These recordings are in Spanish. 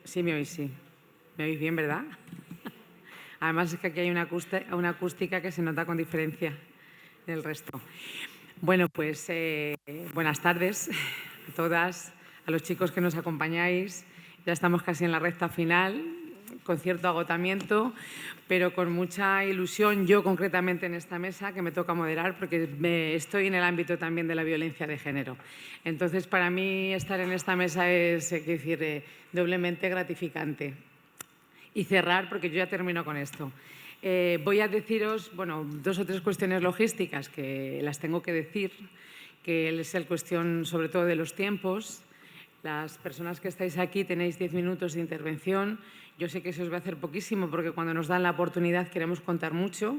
Sí, me oís, sí. Me oís bien, ¿verdad? Además es que aquí hay una acústica que se nota con diferencia del resto. Bueno, pues buenas tardes a todas, a los chicos que nos acompañáis. Ya estamos casi en la recta final, con cierto agotamiento, pero con mucha ilusión, yo concretamente en esta mesa, que me toca moderar, porque estoy en el ámbito también de la violencia de género. Entonces, para mí estar en esta mesa es, doblemente gratificante. Y cerrar, porque yo ya termino con esto. Voy a deciros, bueno, 2 o 3 cuestiones logísticas que las tengo que decir, que es el cuestión sobre todo de los tiempos. Las personas que estáis aquí tenéis 10 minutos de intervención. Yo sé que se os va a hacer poquísimo porque cuando nos dan la oportunidad queremos contar mucho,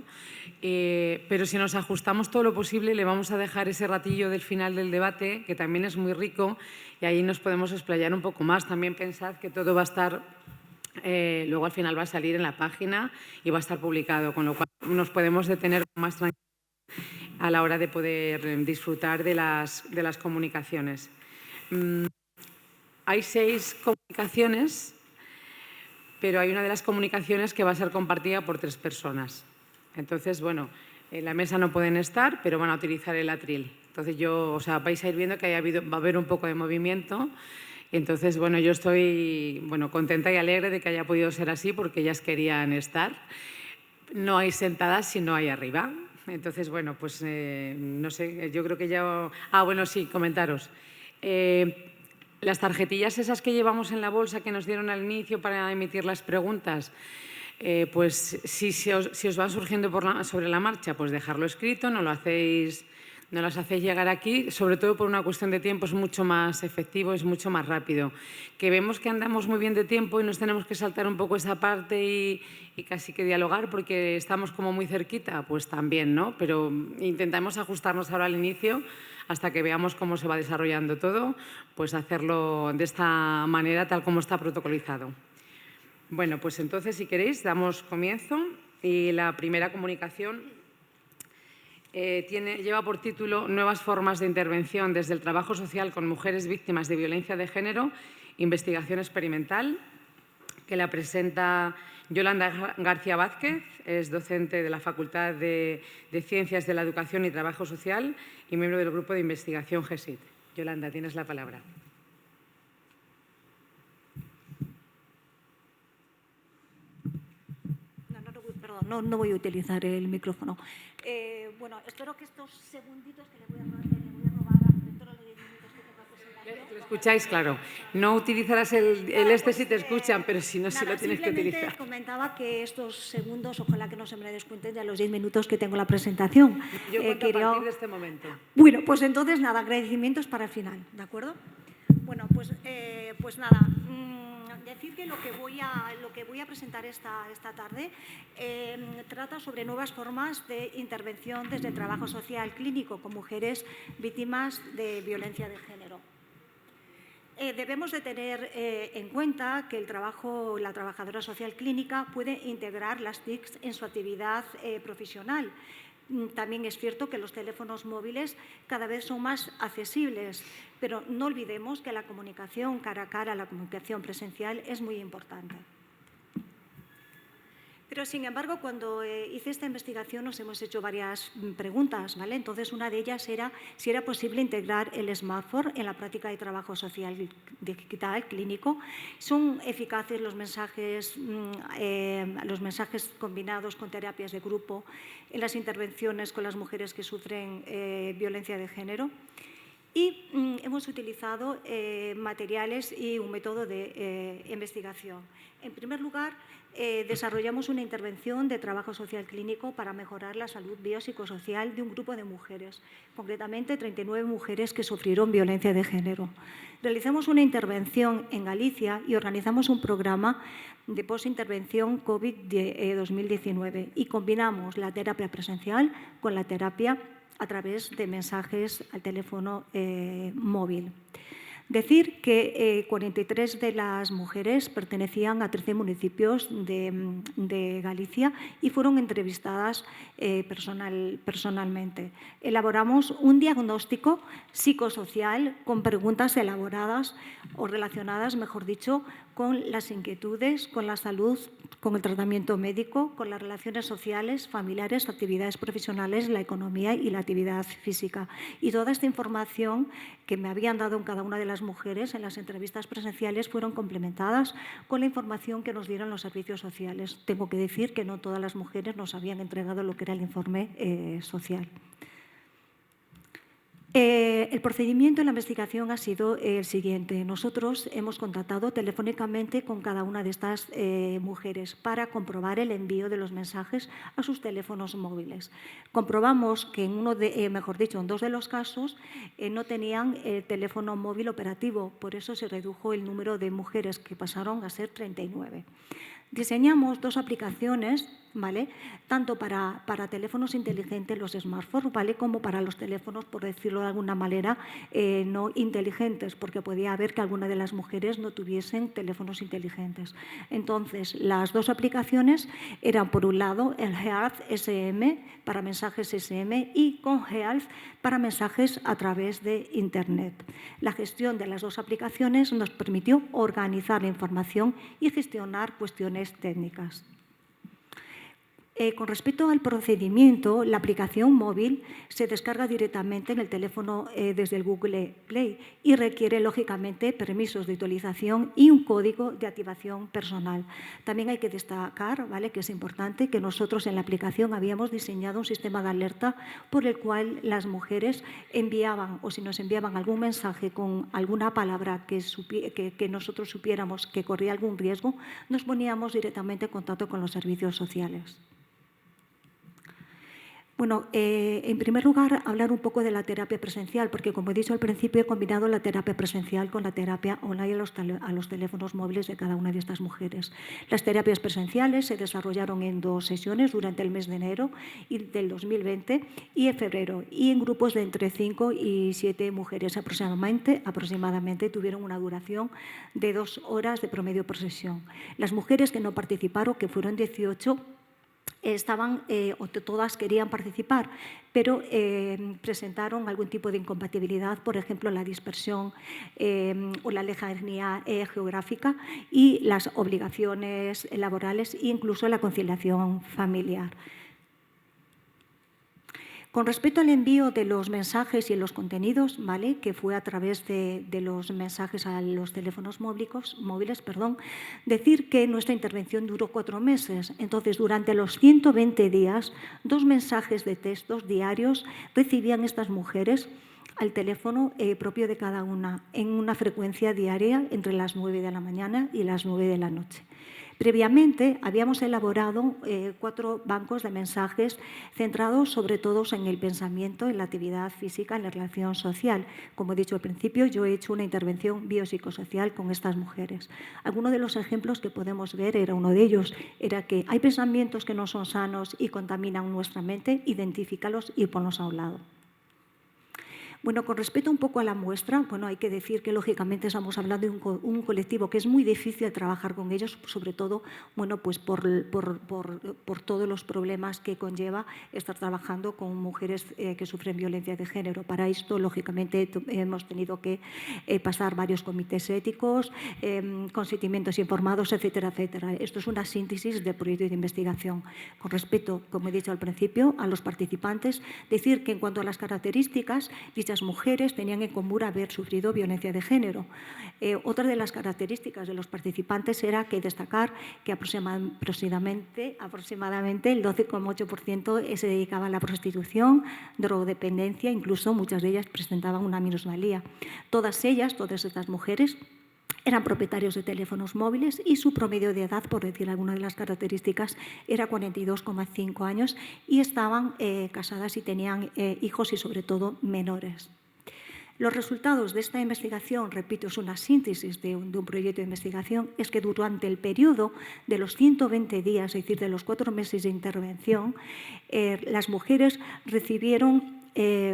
pero si nos ajustamos todo lo posible le vamos a dejar ese ratillo del final del debate, que también es muy rico, y ahí nos podemos explayar un poco más. También pensad que todo va a estar, luego al final va a salir en la página y va a estar publicado, con lo cual nos podemos detener con más tranquilidad a la hora de poder disfrutar de las comunicaciones. Hay 6 comunicaciones, pero hay una de las comunicaciones que va a ser compartida por 3 personas. Entonces, bueno, en la mesa no pueden estar, pero van a utilizar el atril. Entonces, vais a ir viendo que va a haber un poco de movimiento. Entonces, bueno, yo estoy contenta y alegre de que haya podido ser así porque ellas querían estar. No hay sentadas si no hay arriba. Entonces, bueno, pues no sé, yo creo que ya... bueno, sí, comentaros. Las tarjetillas esas que llevamos en la bolsa que nos dieron al inicio para emitir las preguntas, pues si os van surgiendo sobre la marcha, pues dejarlo escrito, no las hacéis llegar aquí, sobre todo por una cuestión de tiempo, es mucho más efectivo, es mucho más rápido. Que vemos que andamos muy bien de tiempo y nos tenemos que saltar un poco esa parte y casi que dialogar porque estamos como muy cerquita, pues también, ¿no? Pero intentamos ajustarnos ahora al inicio hasta que veamos cómo se va desarrollando todo, pues hacerlo de esta manera tal como está protocolizado. Bueno, pues entonces, si queréis, damos comienzo. Y la primera comunicación lleva por título «Nuevas formas de intervención desde el trabajo social con mujeres víctimas de violencia de género, investigación experimental», que la presenta Yolanda García Vázquez, es docente de la Facultad de Ciencias de la Educación y Trabajo Social y miembro del Grupo de Investigación GESIT. Yolanda, tienes la palabra. No voy a utilizar el micrófono. Bueno, espero que estos segunditos que le voy a robar dentro de los 10 minutos que tengo presentación... ¿Lo escucháis? Claro. No utilizarás el si te escuchan, pero si no, sí lo tienes que utilizar. Simplemente comentaba que estos segundos, ojalá que no se me descuenten de los 10 minutos que tengo la presentación. Yo cuento a partir de este momento. Bueno, pues entonces nada, agradecimientos para el final, ¿de acuerdo? Bueno, pues nada, decir que lo que voy a presentar esta tarde trata sobre nuevas formas de intervención desde el trabajo social clínico con mujeres víctimas de violencia de género. Debemos de tener en cuenta que la trabajadora social clínica puede integrar las TICs en su actividad profesional. También es cierto que los teléfonos móviles cada vez son más accesibles, pero no olvidemos que la comunicación cara a cara, la comunicación presencial es muy importante. Pero, sin embargo, cuando hice esta investigación nos hemos hecho varias preguntas, ¿vale? Entonces, una de ellas era si era posible integrar el smartphone en la práctica de trabajo social digital clínico. ¿Son eficaces los mensajes combinados con terapias de grupo en las intervenciones con las mujeres que sufren violencia de género? Y hemos utilizado materiales y un método de investigación. En primer lugar, desarrollamos una intervención de trabajo social clínico para mejorar la salud biopsicosocial de un grupo de mujeres, concretamente 39 mujeres que sufrieron violencia de género. Realizamos una intervención en Galicia y organizamos un programa de postintervención COVID 2019 y combinamos la terapia presencial con la terapia a través de mensajes al teléfono móvil. Decir que 43 de las mujeres pertenecían a 13 municipios de Galicia y fueron entrevistadas personalmente. Elaboramos un diagnóstico psicosocial con preguntas elaboradas o relacionadas, mejor dicho, con las inquietudes, con la salud, con el tratamiento médico, con las relaciones sociales, familiares, actividades profesionales, la economía y la actividad física. Y toda esta información que me habían dado en cada una de las mujeres en las entrevistas presenciales fueron complementadas con la información que nos dieron los servicios sociales. Tengo que decir que no todas las mujeres nos habían entregado lo que era el informe social. El procedimiento de la investigación ha sido el siguiente. Nosotros hemos contactado telefónicamente con cada una de estas mujeres para comprobar el envío de los mensajes a sus teléfonos móviles. Comprobamos que en en dos de los casos no tenían el teléfono móvil operativo, por eso se redujo el número de mujeres, que pasaron a ser 39. Diseñamos dos aplicaciones, ¿vale?, tanto para teléfonos inteligentes, los smartphones, ¿vale?, como para los teléfonos, por decirlo de alguna manera, no inteligentes, porque podía haber que alguna de las mujeres no tuviesen teléfonos inteligentes. Entonces, las dos aplicaciones eran, por un lado, el Health SM para mensajes SM y con Health para mensajes a través de Internet. La gestión de las dos aplicaciones nos permitió organizar la información y gestionar cuestiones técnicas. Con respecto al procedimiento, la aplicación móvil se descarga directamente en el teléfono desde el Google Play y requiere, lógicamente, permisos de utilización y un código de activación personal. También hay que destacar, ¿vale?, que es importante que nosotros en la aplicación habíamos diseñado un sistema de alerta por el cual las mujeres enviaban, o si nos enviaban algún mensaje con alguna palabra que nosotros supiéramos que corría algún riesgo, nos poníamos directamente en contacto con los servicios sociales. Bueno, en primer lugar, hablar un poco de la terapia presencial, porque, como he dicho al principio, he combinado la terapia presencial con la terapia online a los teléfonos móviles de cada una de estas mujeres. Las terapias presenciales se desarrollaron en 2 sesiones durante el mes de enero del 2020 y en febrero, y en grupos de entre 5 y 7 mujeres aproximadamente tuvieron una duración de 2 horas de promedio por sesión. Las mujeres que no participaron, que fueron 18, todas querían participar, pero presentaron algún tipo de incompatibilidad, por ejemplo, la dispersión o la lejanía geográfica y las obligaciones laborales e incluso la conciliación familiar. Con respecto al envío de los mensajes y los contenidos, ¿vale?, que fue a través de los mensajes a los teléfonos móviles, decir que nuestra intervención duró 4 meses. Entonces, durante los 120 días, 2 mensajes de textos diarios recibían estas mujeres al teléfono propio de cada una, en una frecuencia diaria entre las 9 de la mañana y las 9 de la noche. Previamente habíamos elaborado 4 bancos de mensajes centrados sobre todo en el pensamiento, en la actividad física, en la relación social. Como he dicho al principio, yo he hecho una intervención biopsicosocial con estas mujeres. Algunos de los ejemplos que podemos ver, uno de ellos, era que hay pensamientos que no son sanos y contaminan nuestra mente, identifícalos y ponlos a un lado. Bueno, con respecto un poco a la muestra, bueno, hay que decir que lógicamente estamos hablando de un colectivo que es muy difícil trabajar con ellos, sobre todo, bueno, pues por todos los problemas que conlleva estar trabajando con mujeres que sufren violencia de género. Para esto, lógicamente, hemos tenido que pasar varios comités éticos, consentimientos informados, etcétera, etcétera. Esto es una síntesis del proyecto de investigación. Con respecto, como he dicho al principio, a los participantes, decir que en cuanto a las características, dichas mujeres tenían en común haber sufrido violencia de género. Otra de las características de los participantes era que destacar que aproximadamente el 12,8% se dedicaba a la prostitución, drogodependencia, incluso muchas de ellas presentaban una minusvalía. Todas estas mujeres, eran propietarios de teléfonos móviles y su promedio de edad, por decir alguna de las características, era 42,5 años y estaban casadas y tenían hijos y, sobre todo, menores. Los resultados de esta investigación, repito, es una síntesis de un proyecto de investigación, es que durante el periodo de los 120 días, es decir, de los 4 meses de intervención, las mujeres recibieron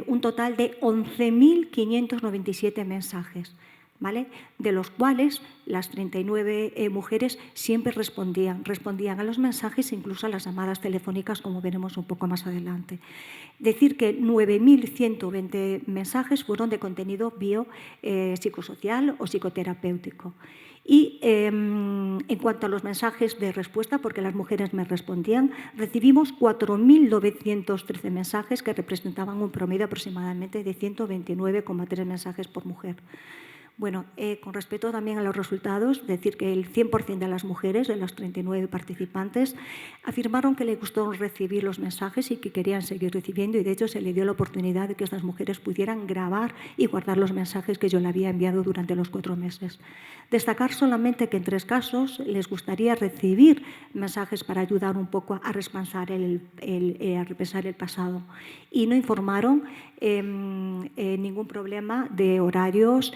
un total de 11.597 mensajes, ¿vale?, de los cuales las 39 mujeres siempre respondían a los mensajes, incluso a las llamadas telefónicas, como veremos un poco más adelante. Decir que 9.120 mensajes fueron de contenido biopsicosocial o psicoterapéutico Y en cuanto a los mensajes de respuesta, porque las mujeres me respondían, recibimos 4.913 mensajes que representaban un promedio aproximadamente de 129,3 mensajes por mujer. Bueno, con respecto también a los resultados, decir que el 100% de las mujeres, de los 39 participantes, afirmaron que les gustó recibir los mensajes y que querían seguir recibiendo, y de hecho se le dio la oportunidad de que estas mujeres pudieran grabar y guardar los mensajes que yo le había enviado durante los 4 meses. Destacar solamente que en 3 casos les gustaría recibir mensajes para ayudar un poco a repensar el pasado, y no informaron ningún problema de horarios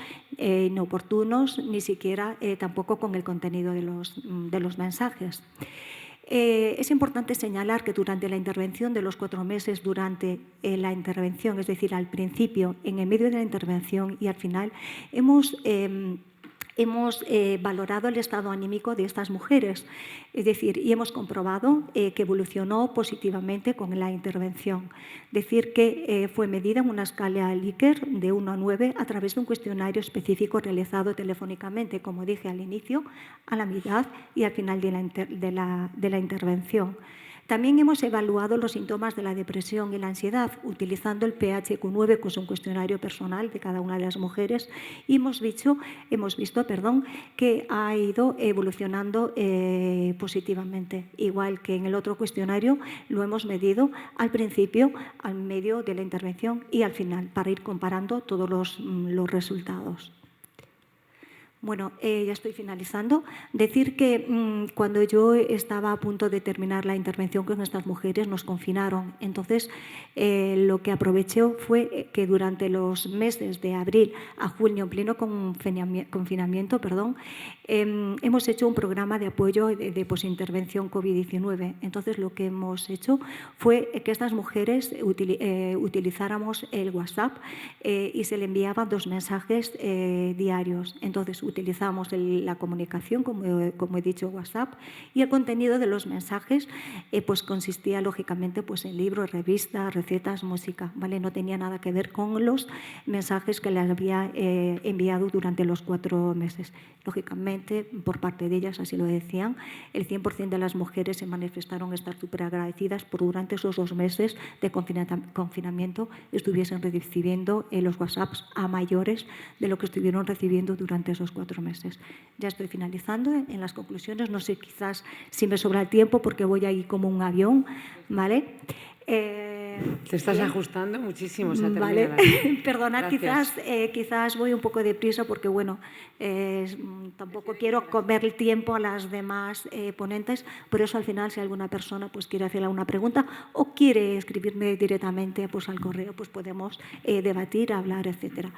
inoportunos, ni siquiera tampoco con el contenido de los mensajes. Es importante señalar que durante la intervención de los 4 meses, durante la intervención, es decir, al principio, en el medio de la intervención y al final, hemos valorado el estado anímico de estas mujeres, es decir, y hemos comprobado que evolucionó positivamente con la intervención. Decir que fue medida en una escala Likert de 1 a 9 a través de un cuestionario específico realizado telefónicamente, como dije al inicio, a la mitad y al final de la intervención. También hemos evaluado los síntomas de la depresión y la ansiedad utilizando el PHQ-9, que es un cuestionario personal de cada una de las mujeres, y hemos visto que ha ido evolucionando positivamente. Igual que en el otro cuestionario lo hemos medido al principio, al medio de la intervención y al final, para ir comparando todos los resultados. Bueno, ya estoy finalizando. Decir que cuando yo estaba a punto de terminar la intervención con estas mujeres nos confinaron. Entonces, lo que aproveché fue que durante los meses de abril a junio, en pleno confinamiento, hemos hecho un programa de apoyo de posintervención COVID-19. Entonces, lo que hemos hecho fue que estas mujeres utilizáramos el WhatsApp y se le enviaban 2 mensajes diarios. Entonces, utilizamos la comunicación, como he dicho, WhatsApp, y el contenido de los mensajes pues consistía lógicamente pues, en libros, revistas, recetas, música, ¿vale? No tenía nada que ver con los mensajes que les había enviado durante los 4 meses. Lógicamente, por parte de ellas, así lo decían, el 100% de las mujeres se manifestaron estar súper agradecidas por durante esos 2 meses de confinamiento estuviesen recibiendo los WhatsApps a mayores de lo que estuvieron recibiendo durante esos 4 meses. Ya estoy finalizando en las conclusiones. No sé, quizás si me sobra el tiempo porque voy ahí como un avión, ¿vale? Te estás ajustando muchísimo. Vale. Perdonad, quizás voy un poco deprisa porque, bueno, tampoco quiero comer el tiempo a las demás ponentes. Por eso, al final, si alguna persona pues, quiere hacer alguna pregunta o quiere escribirme directamente pues, al correo, pues podemos debatir, hablar, etc.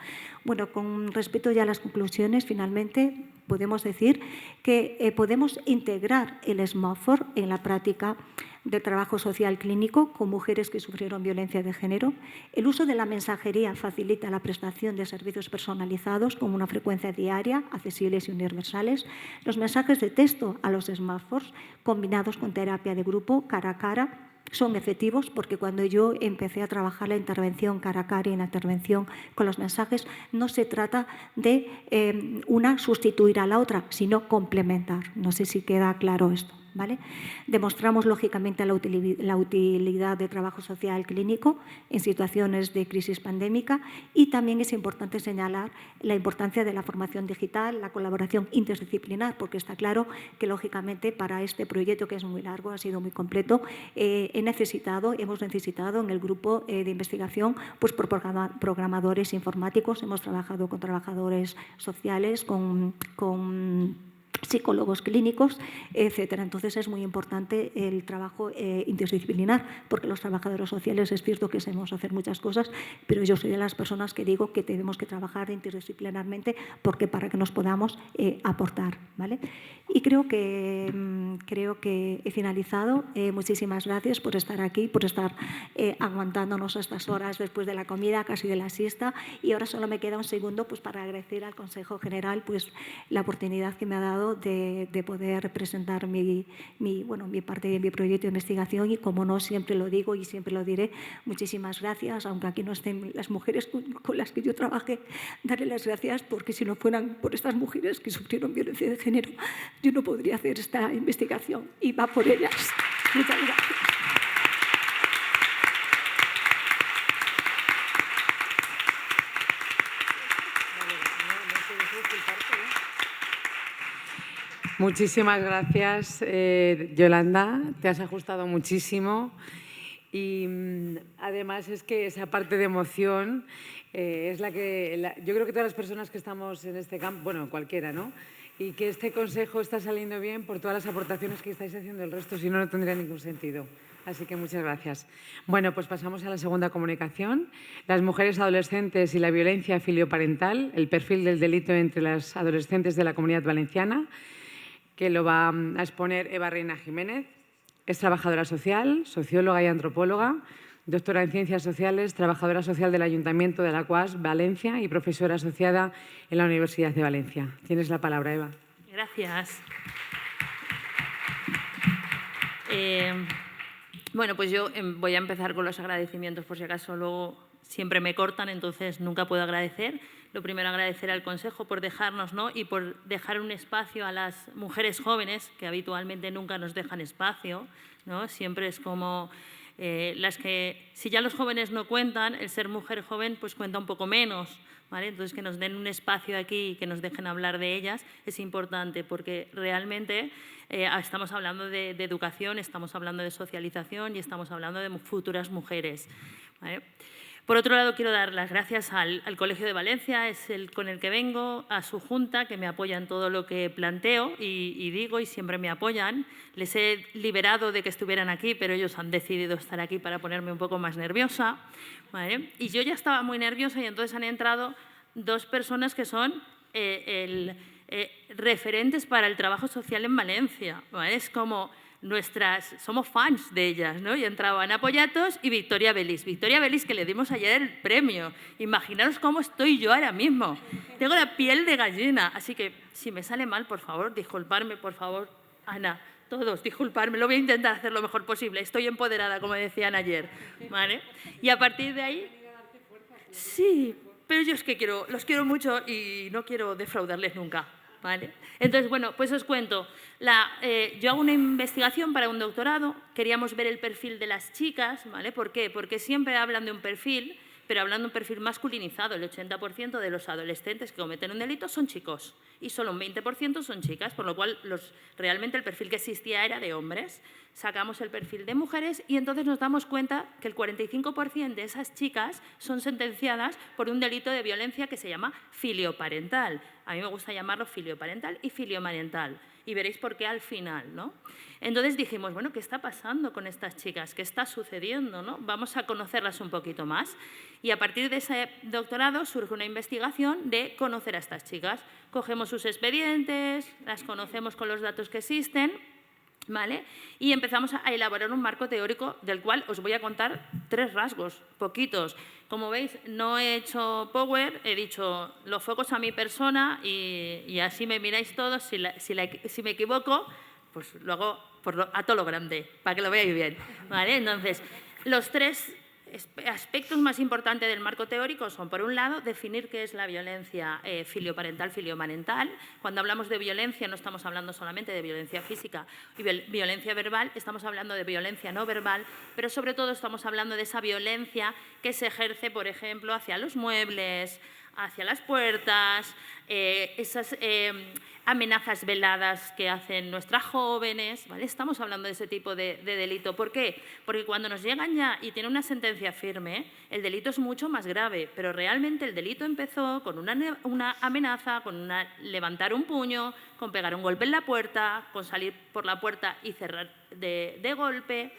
Bueno, con respecto ya a las conclusiones, finalmente podemos decir que podemos integrar el SMARTphone en la práctica del trabajo social clínico con mujeres que sufrieron violencia de género. El uso de la mensajería facilita la prestación de servicios personalizados con una frecuencia diaria, accesibles y universales. Los mensajes de texto a los smartphones, combinados con terapia de grupo, cara a cara, son efectivos porque cuando yo empecé a trabajar la intervención cara a cara y la intervención con los mensajes, no se trata de una sustituir a la otra, sino complementar. No sé si queda claro esto. ¿Vale? Demostramos, lógicamente, la utilidad del trabajo social clínico en situaciones de crisis pandémica y también es importante señalar la importancia de la formación digital, la colaboración interdisciplinar, porque está claro que, lógicamente, para este proyecto, que es muy largo, ha sido muy completo, hemos necesitado en el grupo de investigación pues, por programadores informáticos, hemos trabajado con trabajadores sociales, con psicólogos clínicos, etcétera. Entonces es muy importante el trabajo interdisciplinar, porque los trabajadores sociales es cierto que sabemos hacer muchas cosas, pero yo soy de las personas que digo que tenemos que trabajar interdisciplinarmente porque para que nos podamos aportar, ¿vale? Y creo que he finalizado. Muchísimas gracias por estar aquí, por estar aguantándonos estas horas después de la comida, casi de la siesta. Y ahora solo me queda un segundo pues, para agradecer al Consejo General pues, la oportunidad que me ha dado de poder presentar mi parte de mi proyecto de investigación. Y como no, siempre lo digo y siempre lo diré, muchísimas gracias, aunque aquí no estén las mujeres con las que yo trabajé, darle las gracias porque si no fueran por estas mujeres que sufrieron violencia de género, yo no podría hacer esta investigación y va por ellas. Muchas gracias. Muchísimas gracias, Yolanda. Te has ajustado muchísimo y además es que esa parte de emoción es la que yo creo que todas las personas que estamos en este campo, bueno, cualquiera, ¿no? Y que este consejo está saliendo bien por todas las aportaciones que estáis haciendo el resto, si no, no tendría ningún sentido. Así que muchas gracias. Bueno, pues pasamos a la segunda comunicación. Las mujeres adolescentes y la violencia filioparental, el perfil del delito entre las adolescentes de la Comunidad Valenciana, que lo va a exponer Eva Reina Jiménez. Es trabajadora social, socióloga y antropóloga, doctora en Ciencias Sociales, trabajadora social del Ayuntamiento de Alaquàs, Valencia y profesora asociada en la Universidad de Valencia. Tienes la palabra, Eva. Gracias. Bueno, pues yo voy a empezar con los agradecimientos, por si acaso luego siempre me cortan, entonces nunca puedo agradecer. Lo primero, agradecer al Consejo por dejarnos, ¿no? Y por dejar un espacio a las mujeres jóvenes, que habitualmente nunca nos dejan espacio, ¿no? Siempre es como las que, si ya los jóvenes no cuentan, el ser mujer joven pues cuenta un poco menos, ¿vale? Entonces, que nos den un espacio aquí y que nos dejen hablar de ellas es importante, porque realmente estamos hablando de educación, estamos hablando de socialización y estamos hablando de futuras mujeres, ¿vale? Por otro lado, quiero dar las gracias al Colegio de Valencia, es el con el que vengo, a su junta, que me apoya en todo lo que planteo y digo, y siempre me apoyan. Les he liberado de que estuvieran aquí, pero ellos han decidido estar aquí para ponerme un poco más nerviosa, ¿vale? Y yo ya estaba muy nerviosa y entonces han entrado dos personas que son referentes para el trabajo social en Valencia, ¿vale? Es como somos fans de ellas, ¿no? Y entraba Ana Pollatos y Victoria Belis. Victoria Belis, que le dimos ayer el premio. Imaginaros cómo estoy yo ahora mismo. Tengo la piel de gallina. Así que, si me sale mal, por favor, disculparme, por favor. Ana, todos, disculparme. Lo voy a intentar hacer lo mejor posible. Estoy empoderada, como decían ayer, ¿vale? Y a partir de ahí... Sí, pero yo es que los quiero mucho y no quiero defraudarles nunca, ¿vale? Entonces, bueno, pues os cuento. Yo hago una investigación para un doctorado, queríamos ver el perfil de las chicas, ¿vale? ¿Por qué? Porque siempre hablan de un perfil, pero hablan de un perfil masculinizado. El 80% de los adolescentes que cometen un delito son chicos y solo un 20% son chicas, por lo cual realmente el perfil que existía era de hombres. Sacamos el perfil de mujeres y entonces nos damos cuenta que el 45% de esas chicas son sentenciadas por un delito de violencia que se llama filioparental. A mí me gusta llamarlo filioparental y filiomarental. Y veréis por qué al final, ¿no? Entonces dijimos, bueno, ¿qué está pasando con estas chicas? ¿Qué está sucediendo, no? Vamos a conocerlas un poquito más. Y a partir de ese doctorado surge una investigación de conocer a estas chicas. Cogemos sus expedientes, las conocemos con los datos que existen, ¿vale? Y empezamos a elaborar un marco teórico del cual os voy a contar 3 rasgos, poquitos. Como veis, no he hecho Power, he dicho los focos a mi persona y así me miráis todos. Si me equivoco, pues lo hago a todo lo grande, para que lo veáis bien, ¿vale? Entonces, los 3 aspectos más importantes del marco teórico son, por un lado, definir qué es la violencia filioparental, filiomarental. Cuando hablamos de violencia no estamos hablando solamente de violencia física y violencia verbal, estamos hablando de violencia no verbal, pero sobre todo estamos hablando de esa violencia que se ejerce, por ejemplo, hacia los muebles, hacia las puertas, esas amenazas veladas que hacen nuestras jóvenes, ¿vale? Estamos hablando de ese tipo de delito. ¿Por qué? Porque cuando nos llegan ya y tienen una sentencia firme, el delito es mucho más grave, pero realmente el delito empezó con una amenaza, con levantar un puño, con pegar un golpe en la puerta, con salir por la puerta y cerrar de golpe.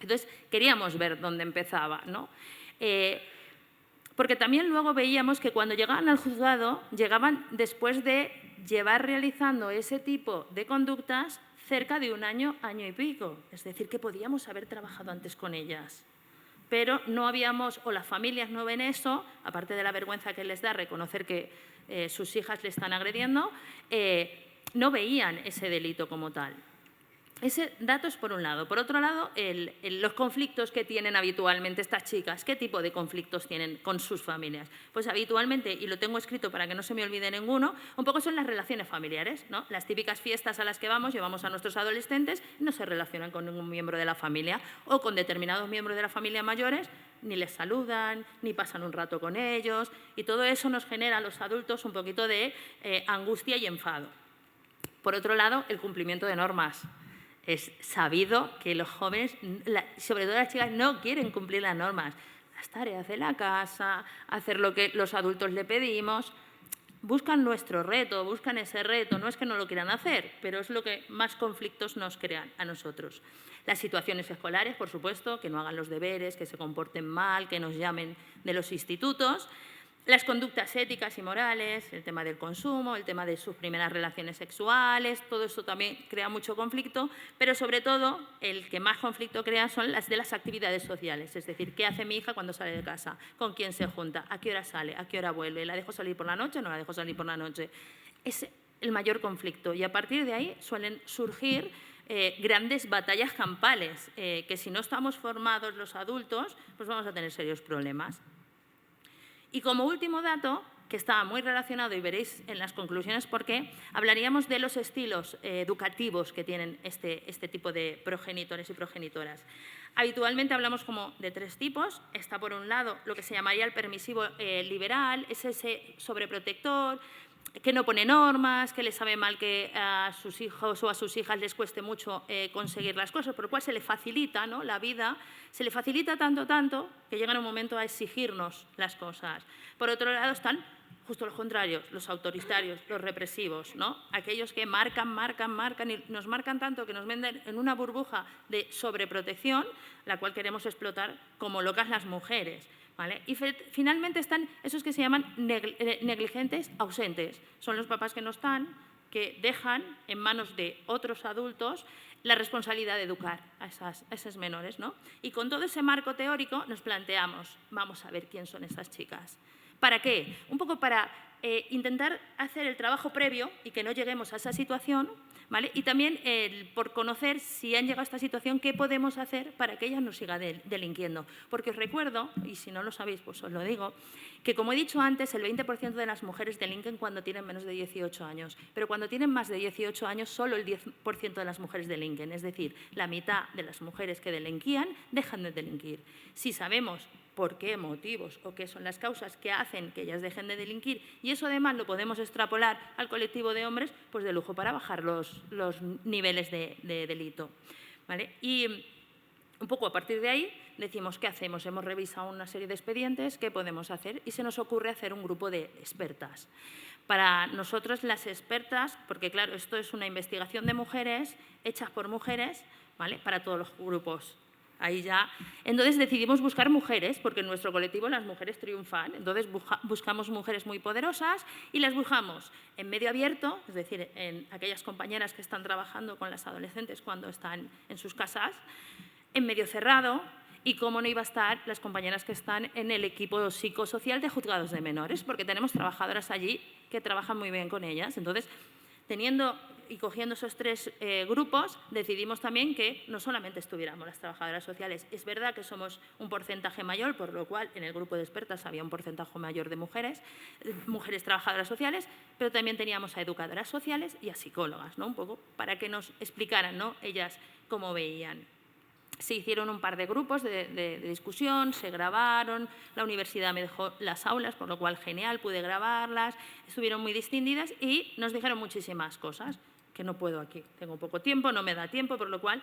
Entonces, queríamos ver dónde empezaba, ¿no? Porque también luego veíamos que cuando llegaban al juzgado, llegaban después de llevar realizando ese tipo de conductas cerca de un año, año y pico. Es decir, que podíamos haber trabajado antes con ellas. Pero no habíamos, o las familias no ven eso, aparte de la vergüenza que les da reconocer que sus hijas le están agrediendo, no veían ese delito como tal. Ese dato es por un lado. Por otro lado, los conflictos que tienen habitualmente estas chicas. ¿Qué tipo de conflictos tienen con sus familias? Pues habitualmente, y lo tengo escrito para que no se me olvide ninguno, un poco son las relaciones familiares, ¿no? Las típicas fiestas a las que vamos, llevamos a nuestros adolescentes, no se relacionan con ningún miembro de la familia o con determinados miembros de la familia mayores, ni les saludan, ni pasan un rato con ellos, y todo eso nos genera a los adultos un poquito de angustia y enfado. Por otro lado, el cumplimiento de normas. Es sabido que los jóvenes, sobre todo las chicas, no quieren cumplir las normas. Las tareas de la casa, hacer lo que los adultos le pedimos. Buscan nuestro reto, buscan ese reto. No es que no lo quieran hacer, pero es lo que más conflictos nos crean a nosotros. Las situaciones escolares, por supuesto, que no hagan los deberes, que se comporten mal, que nos llamen de los institutos. Las conductas éticas y morales, el tema del consumo, el tema de sus primeras relaciones sexuales, todo eso también crea mucho conflicto, pero sobre todo el que más conflicto crea son las de las actividades sociales, es decir, ¿qué hace mi hija cuando sale de casa? ¿Con quién se junta? ¿A qué hora sale? ¿A qué hora vuelve? ¿La dejo salir por la noche o no la dejo salir por la noche? Es el mayor conflicto y a partir de ahí suelen surgir grandes batallas campales, que si no estamos formados los adultos, pues vamos a tener serios problemas. Y como último dato, que está muy relacionado y veréis en las conclusiones por qué, hablaríamos de los estilos educativos que tienen este tipo de progenitores y progenitoras. Habitualmente hablamos como de tres tipos. Está por un lado lo que se llamaría el permisivo liberal, es ese sobreprotector, que no pone normas, que le sabe mal que a sus hijos o a sus hijas les cueste mucho conseguir las cosas, por lo cual se le facilita, ¿no?, la vida, se le facilita tanto que llegan un momento a exigirnos las cosas. Por otro lado están justo los contrarios, los autoritarios, los represivos, ¿no?, aquellos que marcan y nos marcan tanto que nos venden en una burbuja de sobreprotección, la cual queremos explotar como locas las mujeres. ¿Vale? Y finalmente están esos que se llaman negligentes ausentes. Son los papás que no están, que dejan en manos de otros adultos la responsabilidad de educar a esas menores, ¿no? Y con todo ese marco teórico nos planteamos, vamos a ver quién son esas chicas. ¿Para qué? Un poco para intentar hacer el trabajo previo y que no lleguemos a esa situación, ¿vale? Y también por conocer, si han llegado a esta situación, qué podemos hacer para que ellas no sigan delinquiendo. Porque os recuerdo, y si no lo sabéis, pues os lo digo, que como he dicho antes, el 20% de las mujeres delinquen cuando tienen menos de 18 años. Pero cuando tienen más de 18 años, solo el 10% de las mujeres delinquen. Es decir, la mitad de las mujeres que delinquían dejan de delinquir. Si sabemos por qué motivos o qué son las causas que hacen que ellas dejen de delinquir, y eso además lo podemos extrapolar al colectivo de hombres, pues de lujo para bajar los niveles de delito. ¿Vale? Y un poco a partir de ahí decimos, ¿qué hacemos? Hemos revisado una serie de expedientes, ¿qué podemos hacer? Y se nos ocurre hacer un grupo de expertas. Para nosotros las expertas, porque claro, esto es una investigación de mujeres, hechas por mujeres, ¿vale?, para todos los grupos. Ahí ya. Entonces decidimos buscar mujeres, porque en nuestro colectivo las mujeres triunfan. Entonces buscamos mujeres muy poderosas y las buscamos en medio abierto, es decir, en aquellas compañeras que están trabajando con las adolescentes cuando están en sus casas, en medio cerrado, y cómo no iba a estar las compañeras que están en el equipo psicosocial de juzgados de menores, porque tenemos trabajadoras allí que trabajan muy bien con ellas. Entonces, teniendo y cogiendo esos tres grupos, decidimos también que no solamente estuviéramos las trabajadoras sociales. Es verdad que somos un porcentaje mayor, por lo cual en el grupo de expertas había un porcentaje mayor de mujeres trabajadoras sociales, pero también teníamos a educadoras sociales y a psicólogas, ¿no?, un poco para que nos explicaran, ¿no?, ellas cómo veían. Se hicieron un par de grupos de discusión, se grabaron, la universidad me dejó las aulas, por lo cual genial, pude grabarlas, estuvieron muy distinguidas y nos dijeron muchísimas cosas, que no puedo aquí, tengo poco tiempo, no me da tiempo, por lo cual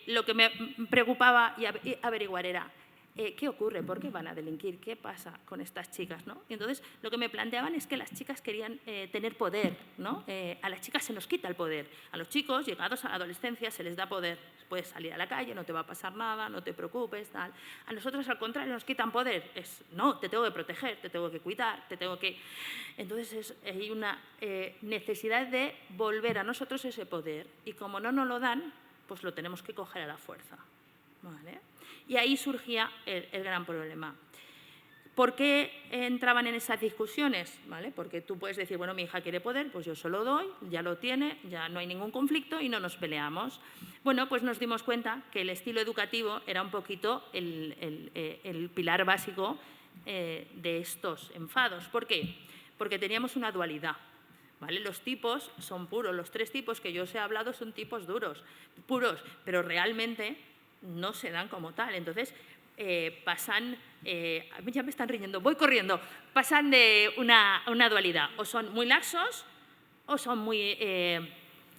lo que me preocupaba y averiguar era ¿qué ocurre? ¿Por qué van a delinquir? ¿Qué pasa con estas chicas, ¿no? Y entonces, lo que me planteaban es que las chicas querían tener poder, ¿no? A las chicas se nos quita el poder. A los chicos, llegados a la adolescencia, se les da poder. Puedes salir a la calle, no te va a pasar nada, no te preocupes, tal. A nosotros, al contrario, nos quitan poder. No, te tengo que proteger, te tengo que cuidar, te tengo que... Entonces, hay una necesidad de volver a nosotros ese poder. Y como no nos lo dan, pues lo tenemos que coger a la fuerza, ¿vale? Y ahí surgía el gran problema. ¿Por qué entraban en esas discusiones? ¿Vale? Porque tú puedes decir, bueno, mi hija quiere poder, pues yo se lo doy, ya lo tiene, ya no hay ningún conflicto y no nos peleamos. Bueno, pues nos dimos cuenta que el estilo educativo era un poquito el pilar básico de estos enfados. ¿Por qué? Porque teníamos una dualidad. ¿Vale? Los tipos son puros, los 3 tipos que yo os he hablado son tipos puros, pero realmente no se dan como tal. Entonces, pasan, ya me están riñendo, voy corriendo, pasan de una dualidad, o son muy laxos o son muy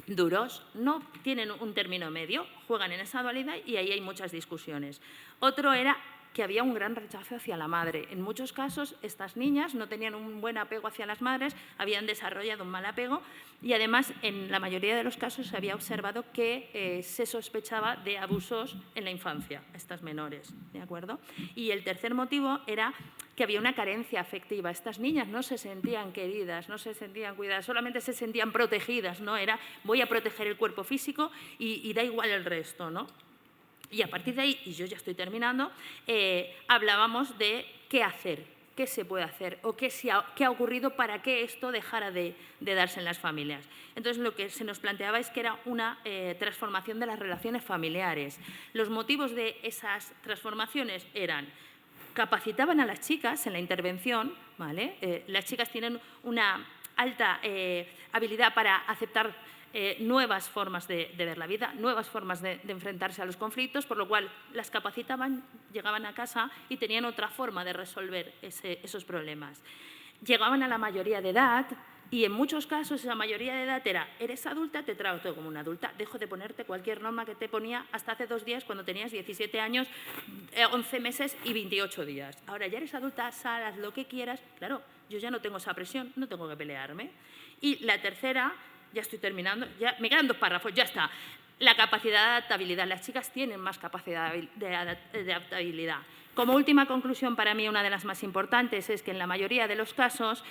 duros, no tienen un término medio, juegan en esa dualidad y ahí hay muchas discusiones. Otro era que había un gran rechazo hacia la madre. En muchos casos, estas niñas no tenían un buen apego hacia las madres, habían desarrollado un mal apego y, además, en la mayoría de los casos se había observado que se sospechaba de abusos en la infancia, estas menores, ¿de acuerdo? Y el tercer motivo era que había una carencia afectiva. Estas niñas no se sentían queridas, no se sentían cuidadas, solamente se sentían protegidas, ¿no? Era, voy a proteger el cuerpo físico y da igual el resto, ¿no? Y a partir de ahí, y yo ya estoy terminando, hablábamos de qué hacer, qué se puede hacer o qué ha ocurrido para que esto dejara de darse en las familias. Entonces, lo que se nos planteaba es que era una transformación de las relaciones familiares. Los motivos de esas transformaciones eran: capacitaban a las chicas en la intervención, ¿vale? Las chicas tienen una alta habilidad para aceptar nuevas formas de ver la vida, nuevas formas de enfrentarse a los conflictos, por lo cual las capacitaban, llegaban a casa y tenían otra forma de resolver esos problemas. Llegaban a la mayoría de edad y en muchos casos esa mayoría de edad era: eres adulta, te trato como una adulta, dejo de ponerte cualquier norma que te ponía hasta hace 2 días cuando tenías 17 años, 11 meses y 28 días. Ahora ya eres adulta, sal, haz lo que quieras. Claro, yo ya no tengo esa presión, no tengo que pelearme. Y la tercera, ya estoy terminando, ya me quedan 2 párrafos, ya está. La capacidad de adaptabilidad. Las chicas tienen más capacidad de adaptabilidad. Como última conclusión, para mí una de las más importantes es que en la mayoría de los casos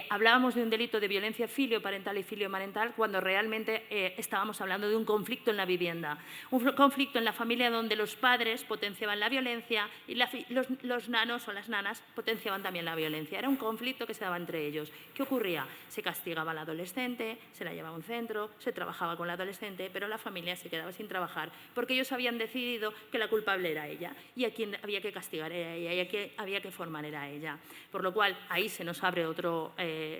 hablábamos de un delito de violencia filioparental y filiomarental cuando realmente estábamos hablando de un conflicto en la vivienda, un conflicto en la familia donde los padres potenciaban la violencia y los nanos o las nanas potenciaban también la violencia. Era un conflicto que se daba entre ellos. ¿Qué ocurría? Se castigaba al adolescente, se la llevaba a un centro, se trabajaba con la adolescente, pero la familia se quedaba sin trabajar porque ellos habían decidido que la culpable era ella y a quien había que castigar era ella y a quien había que formar era ella. Por lo cual, ahí se nos abre otro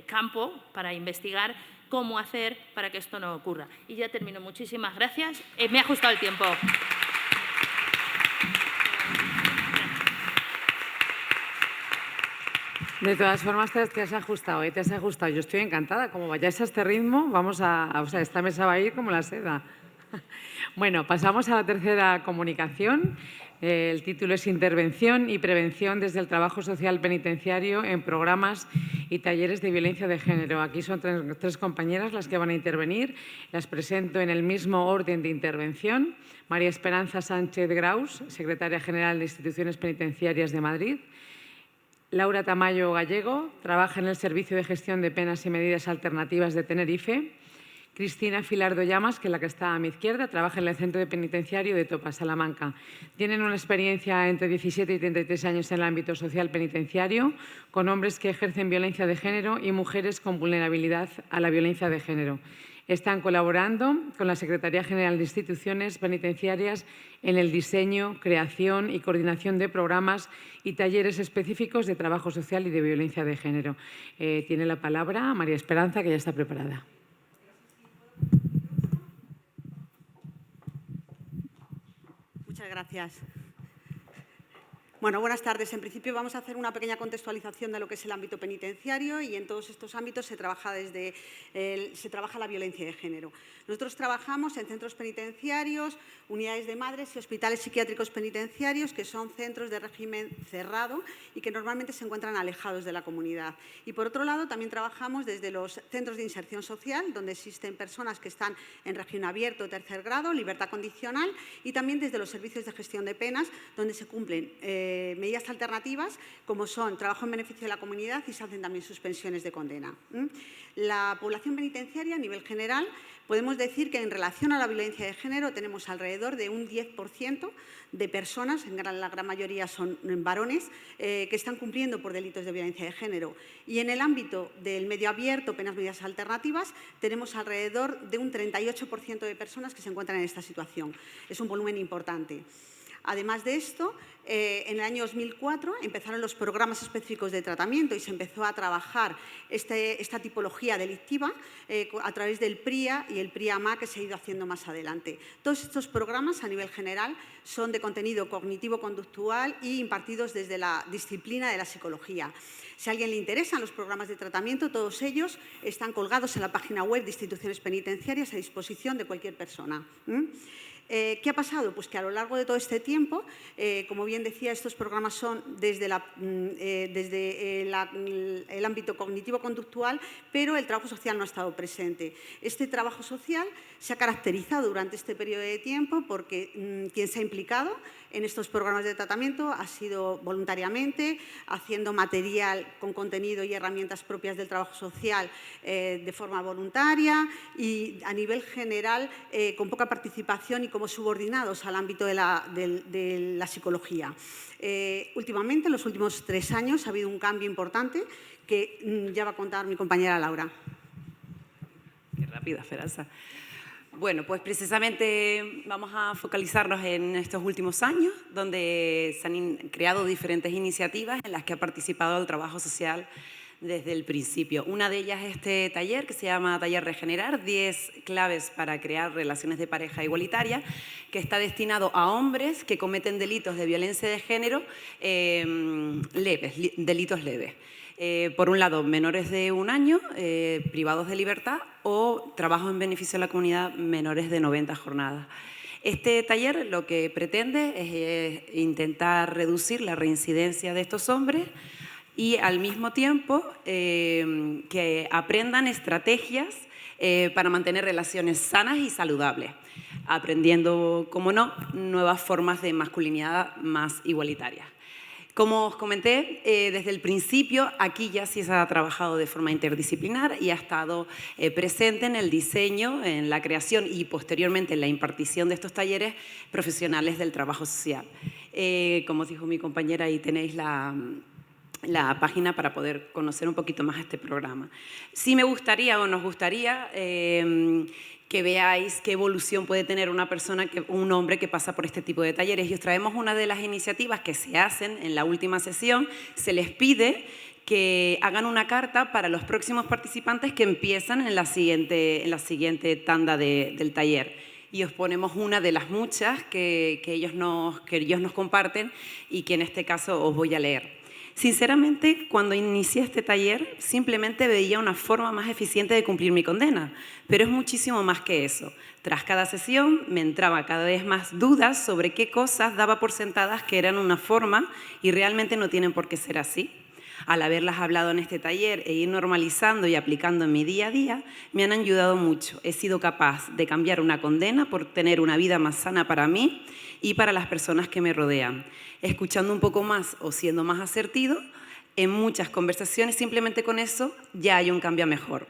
campo para investigar cómo hacer para que esto no ocurra. Y ya termino. Muchísimas gracias. Me ha ajustado el tiempo. De todas formas, te has ajustado, te has ajustado. Yo estoy encantada. Como vayáis a este ritmo, o sea, esta mesa va a ir como la seda. Bueno, pasamos a la tercera comunicación. El título es Intervención y prevención desde el trabajo social penitenciario en programas y talleres de violencia de género. Aquí son tres compañeras las que van a intervenir. Las presento en el mismo orden de intervención. María Esperanza Sánchez Graus, secretaria general de Instituciones Penitenciarias de Madrid. Laura Tamayo Gallego, trabaja en el Servicio de Gestión de Penas y Medidas Alternativas de Tenerife. Cristina Filardo Llamas, que es la que está a mi izquierda, trabaja en el Centro Penitenciario de Topa, Salamanca. Tienen una experiencia entre 17 y 33 años en el ámbito social penitenciario, con hombres que ejercen violencia de género y mujeres con vulnerabilidad a la violencia de género. Están colaborando con la Secretaría General de Instituciones Penitenciarias en el diseño, creación y coordinación de programas y talleres específicos de trabajo social y de violencia de género. Tiene la palabra María Esperanza, que ya está preparada. Muchas gracias. Bueno, buenas tardes. En principio vamos a hacer una pequeña contextualización de lo que es el ámbito penitenciario y en todos estos ámbitos se trabaja la violencia de género. Nosotros trabajamos en centros penitenciarios, unidades de madres y hospitales psiquiátricos penitenciarios, que son centros de régimen cerrado y que normalmente se encuentran alejados de la comunidad. Y por otro lado, también trabajamos desde los centros de inserción social, donde existen personas que están en régimen abierto, tercer grado, libertad condicional, y también desde los servicios de gestión de penas, donde se cumplen medidas alternativas, como son trabajo en beneficio de la comunidad y se hacen también suspensiones de condena. La población penitenciaria, a nivel general, podemos decir que en relación a la violencia de género tenemos alrededor de un 10% de personas, la gran mayoría son varones, que están cumpliendo por delitos de violencia de género. Y en el ámbito del medio abierto, penas medidas alternativas, tenemos alrededor de un 38% de personas que se encuentran en esta situación. Es un volumen importante. Además de esto, en el año 2004 empezaron los programas específicos de tratamiento y se empezó a trabajar esta tipología delictiva a través del PRIA y el PRIA-MA, que se ha ido haciendo más adelante. Todos estos programas, a nivel general, son de contenido cognitivo-conductual y impartidos desde la disciplina de la psicología. Si a alguien le interesan los programas de tratamiento, todos ellos están colgados en la página web de instituciones penitenciarias a disposición de cualquier persona. ¿Qué ha pasado? Pues que a lo largo de todo este tiempo, como bien decía, estos programas son desde el ámbito cognitivo-conductual, pero el trabajo social no ha estado presente. Este trabajo social se ha caracterizado durante este periodo de tiempo porque quien se ha implicado en estos programas de tratamiento ha sido voluntariamente, haciendo material con contenido y herramientas propias del trabajo social de forma voluntaria y a nivel general con poca participación y como subordinados al ámbito de la psicología. Últimamente, en los últimos 3 años, ha habido un cambio importante que ya va a contar mi compañera Laura. Qué rápida, Esperanza. Bueno, pues precisamente vamos a focalizarnos en estos últimos años, donde se han creado diferentes iniciativas en las que ha participado el trabajo social desde el principio. Una de ellas es este taller que se llama Taller Regenerar, 10 claves para crear relaciones de pareja igualitarias, que está destinado a hombres que cometen delitos de violencia de género delitos leves. Por un lado, menores de 1 año, privados de libertad o trabajo en beneficio de la comunidad, menores de 90 jornadas. Este taller lo que pretende es intentar reducir la reincidencia de estos hombres y al mismo tiempo que aprendan estrategias para mantener relaciones sanas y saludables, aprendiendo, como no, nuevas formas de masculinidad más igualitarias. Como os comenté, desde el principio aquí ya sí se ha trabajado de forma interdisciplinar y ha estado presente en el diseño, en la creación y posteriormente en la impartición de estos talleres profesionales del trabajo social. Como os dijo mi compañera, ahí tenéis la página para poder conocer un poquito más este programa. Sí me gustaría o nos gustaría que veáis qué evolución puede tener un hombre que pasa por este tipo de talleres. Y os traemos una de las iniciativas que se hacen en la última sesión. Se les pide que hagan una carta para los próximos participantes que empiezan en la siguiente tanda del taller. Y os ponemos una de las muchas que ellos nos comparten y que en este caso os voy a leer. Sinceramente, cuando inicié este taller, simplemente veía una forma más eficiente de cumplir mi condena, pero es muchísimo más que eso. Tras cada sesión me entraba cada vez más dudas sobre qué cosas daba por sentadas que eran una forma y realmente no tienen por qué ser así. Al haberlas hablado en este taller e ir normalizando y aplicando en mi día a día, me han ayudado mucho. He sido capaz de cambiar una condena por tener una vida más sana para mí y para las personas que me rodean. Escuchando un poco más o siendo más asertivo, en muchas conversaciones simplemente con eso ya hay un cambio a mejor.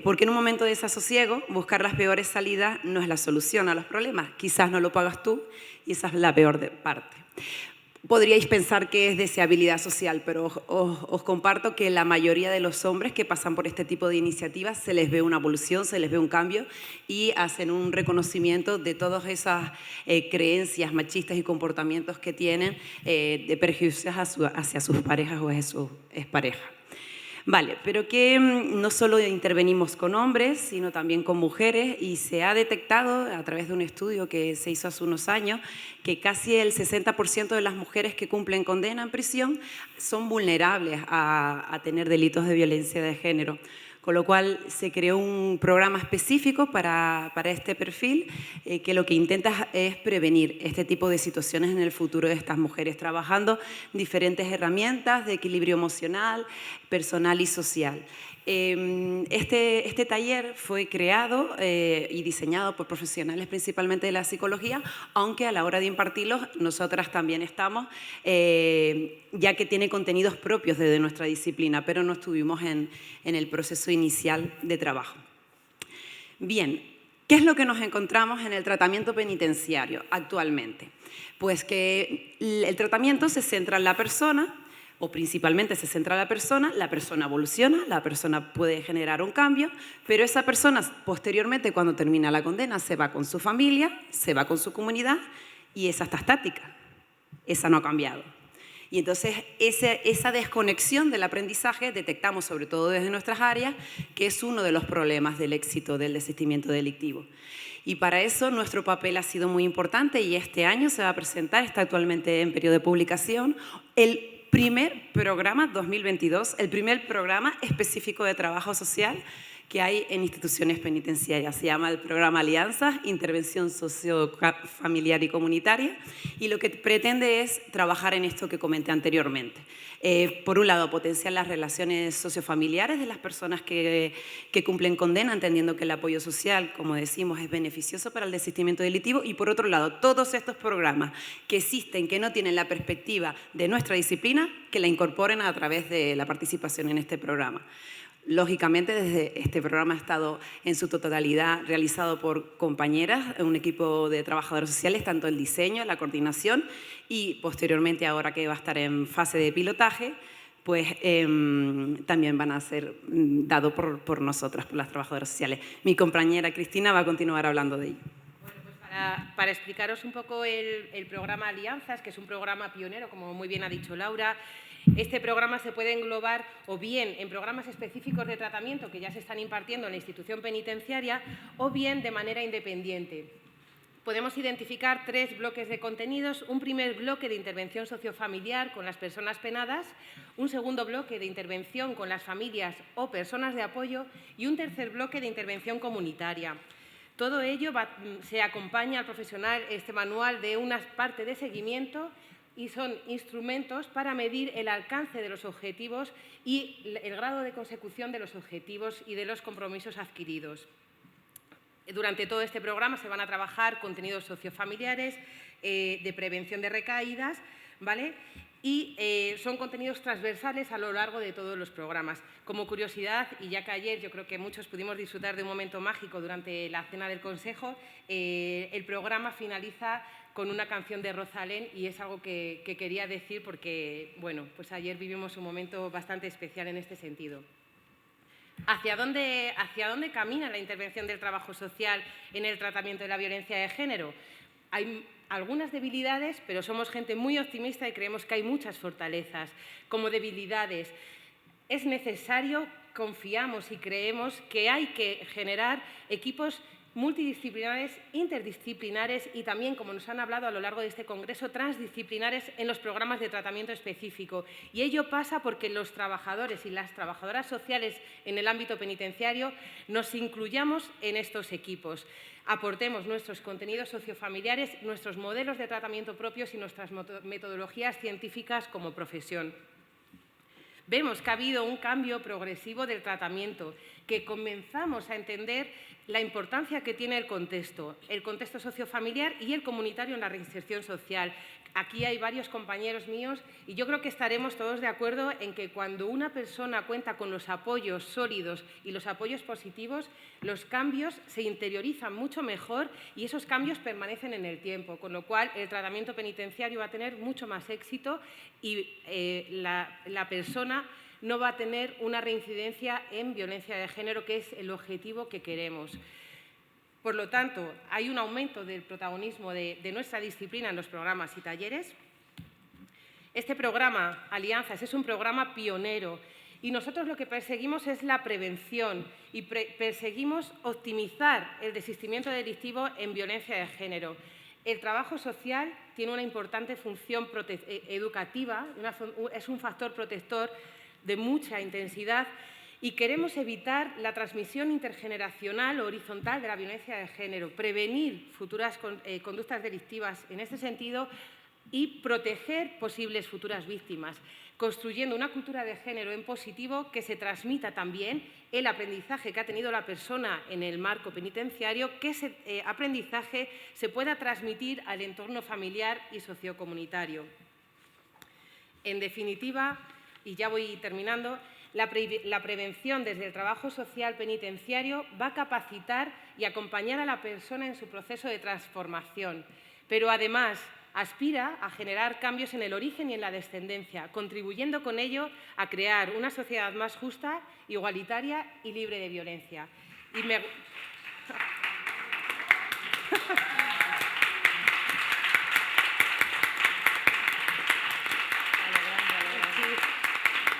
Porque en un momento de desasosiego, buscar las peores salidas no es la solución a los problemas. Quizás no lo pagas tú y esa es la peor parte. Podríais pensar que es deseabilidad social, pero os comparto que la mayoría de los hombres que pasan por este tipo de iniciativas se les ve una evolución, se les ve un cambio y hacen un reconocimiento de todas esas creencias machistas y comportamientos que tienen de prejuicios hacia sus parejas o hacia sus exparejas. Vale, pero que no solo intervenimos con hombres, sino también con mujeres, y se ha detectado a través de un estudio que se hizo hace unos años que casi el 60% de las mujeres que cumplen condena en prisión son vulnerables a tener delitos de violencia de género. Con lo cual se creó un programa específico para este perfil que lo que intenta es prevenir este tipo de situaciones en el futuro de estas mujeres, trabajando diferentes herramientas de equilibrio emocional, personal y social. Este taller fue creado y diseñado por profesionales principalmente de la psicología, aunque a la hora de impartirlos nosotras también estamos, ya que tiene contenidos propios de nuestra disciplina, pero no estuvimos en el proceso inicial de trabajo. Bien, ¿qué es lo que nos encontramos en el tratamiento penitenciario actualmente? Pues que el tratamiento se centra en la persona, o principalmente se centra en la persona evoluciona, la persona puede generar un cambio, pero esa persona posteriormente, cuando termina la condena, se va con su familia, se va con su comunidad y esa está estática, esa no ha cambiado. Y entonces esa desconexión del aprendizaje detectamos, sobre todo desde nuestras áreas, que es uno de los problemas del éxito del desistimiento delictivo. Y para eso nuestro papel ha sido muy importante y este año se va a presentar, está actualmente en periodo de publicación, el primer programa 2022, el primer programa específico de trabajo social que hay en instituciones penitenciarias. Se llama el programa Alianzas, Intervención Sociofamiliar y Comunitaria, y lo que pretende es trabajar en esto que comenté anteriormente. Por un lado, potenciar las relaciones sociofamiliares de las personas que cumplen condena, entendiendo que el apoyo social, como decimos, es beneficioso para el desistimiento delictivo, y por otro lado, todos estos programas que existen, que no tienen la perspectiva de nuestra disciplina, que la incorporen a través de la participación en este programa. Lógicamente, desde este programa ha estado en su totalidad realizado por compañeras, un equipo de trabajadores sociales, tanto el diseño, la coordinación y posteriormente, ahora que va a estar en fase de pilotaje, pues también van a ser dados por nosotras, por las trabajadoras sociales. Mi compañera Cristina va a continuar hablando de ello. Bueno, pues para explicaros un poco el programa Alianzas, que es un programa pionero, como muy bien ha dicho Laura. Este programa se puede englobar o bien en programas específicos de tratamiento que ya se están impartiendo en la institución penitenciaria o bien de manera independiente. Podemos identificar 3 bloques de contenidos, un primer bloque de intervención sociofamiliar con las personas penadas, un segundo bloque de intervención con las familias o personas de apoyo y un tercer bloque de intervención comunitaria. Todo ello se acompaña al profesional este manual de una parte de seguimiento y son instrumentos para medir el alcance de los objetivos y el grado de consecución de los objetivos y de los compromisos adquiridos. Durante todo este programa se van a trabajar contenidos sociofamiliares, de prevención de recaídas, ¿vale? Y son contenidos transversales a lo largo de todos los programas. Como curiosidad, y ya que ayer yo creo que muchos pudimos disfrutar de un momento mágico durante la cena del Consejo, el programa finaliza con una canción de Rosalén y es algo que quería decir porque, bueno, pues ayer vivimos un momento bastante especial en este sentido. ¿Hacia dónde camina la intervención del trabajo social en el tratamiento de la violencia de género? Hay algunas debilidades, pero somos gente muy optimista y creemos que hay muchas fortalezas. Como debilidades, es necesario, confiamos y creemos que hay que generar equipos multidisciplinares, interdisciplinares y también, como nos han hablado a lo largo de este congreso, transdisciplinares en los programas de tratamiento específico. Y ello pasa porque los trabajadores y las trabajadoras sociales en el ámbito penitenciario nos incluyamos en estos equipos. Aportemos nuestros contenidos sociofamiliares, nuestros modelos de tratamiento propios y nuestras metodologías científicas como profesión. Vemos que ha habido un cambio progresivo del tratamiento, que comenzamos a entender la importancia que tiene el contexto sociofamiliar y el comunitario en la reinserción social. Aquí hay varios compañeros míos y yo creo que estaremos todos de acuerdo en que cuando una persona cuenta con los apoyos sólidos y los apoyos positivos, los cambios se interiorizan mucho mejor y esos cambios permanecen en el tiempo, con lo cual el tratamiento penitenciario va a tener mucho más éxito y la persona no va a tener una reincidencia en violencia de género, que es el objetivo que queremos. Por lo tanto, hay un aumento del protagonismo de nuestra disciplina en los programas y talleres. Este programa, Alianzas, es un programa pionero Y nosotros lo que perseguimos es la prevención y perseguimos optimizar el desistimiento delictivo en violencia de género. El trabajo social tiene una importante función educativa, es un factor protector de mucha intensidad y queremos evitar la transmisión intergeneracional o horizontal de la violencia de género, prevenir futuras conductas delictivas en este sentido y proteger posibles futuras víctimas, construyendo una cultura de género en positivo que se transmita también el aprendizaje que ha tenido la persona en el marco penitenciario, que ese aprendizaje se pueda transmitir al entorno familiar y sociocomunitario. En definitiva, y ya voy terminando, la prevención desde el trabajo social penitenciario va a capacitar y acompañar a la persona en su proceso de transformación, pero además aspira a generar cambios en el origen y en la descendencia, contribuyendo con ello a crear una sociedad más justa, igualitaria y libre de violencia.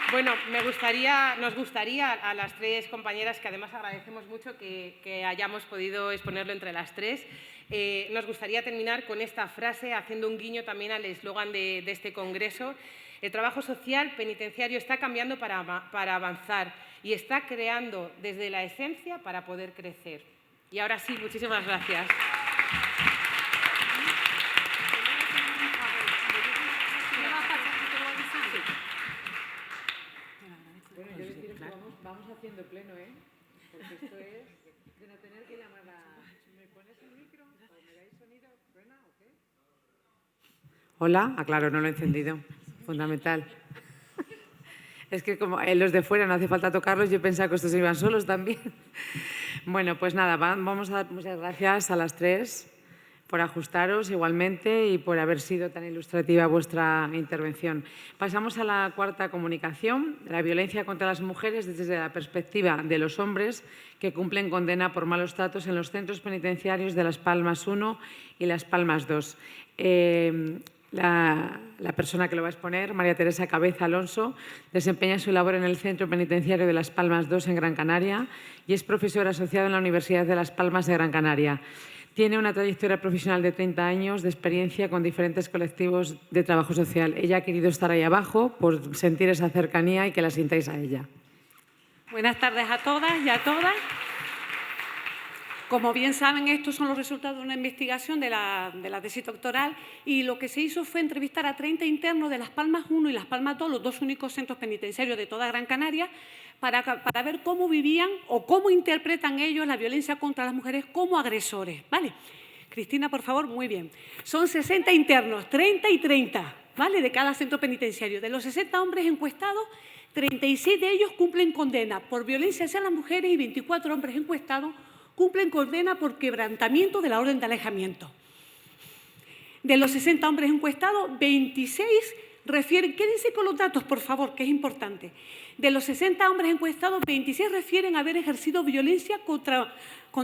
Bueno, nos gustaría a las tres compañeras, que además agradecemos mucho que hayamos podido exponerlo entre las tres, nos gustaría terminar con esta frase, haciendo un guiño también al eslogan de este congreso. El trabajo social penitenciario está cambiando para avanzar y está creando desde la esencia para poder crecer. Y ahora sí, muchísimas gracias. Bueno, yo decir que vamos haciendo pleno, ¿eh? Porque esto es de no tener que llamar a... ¿Me pones el micro? ¿O me dais sonido? ¿Suena o qué? Hola. Ah, claro, no lo he encendido. Fundamental. Es que como los de fuera no hace falta tocarlos, yo pensaba que estos iban solos también. Bueno, pues nada, vamos a dar muchas gracias a las tres por ajustaros igualmente y por haber sido tan ilustrativa vuestra intervención. Pasamos a la cuarta comunicación, la violencia contra las mujeres desde la perspectiva de los hombres que cumplen condena por malos tratos en los centros penitenciarios de Las Palmas 1 y Las Palmas 2. La persona que lo va a exponer, María Teresa Cabeza Alonso, desempeña su labor en el Centro Penitenciario de Las Palmas 2 en Gran Canaria y es profesora asociada en la Universidad de Las Palmas de Gran Canaria. Tiene una trayectoria profesional de 30 años de experiencia con diferentes colectivos de trabajo social. Ella ha querido estar ahí abajo por sentir esa cercanía y que la sintáis a ella. Buenas tardes a todas y a todas. Como bien saben, estos son los resultados de una investigación de la tesis doctoral y lo que se hizo fue entrevistar a 30 internos de Las Palmas 1 y Las Palmas 2, los dos únicos centros penitenciarios de toda Gran Canaria, para ver cómo vivían o cómo interpretan ellos la violencia contra las mujeres como agresores. ¿Vale? Cristina, por favor, muy bien. Son 60 internos, 30 y 30, ¿vale? De cada centro penitenciario. De los 60 hombres encuestados, 36 de ellos cumplen condena por violencia hacia las mujeres y 24 hombres encuestados cumplen condena por quebrantamiento de la orden de alejamiento. De los 60 hombres encuestados, 26 refieren, quédense con los datos, por favor, que es importante. De los 60 hombres encuestados, 26 refieren haber ejercido violencia contra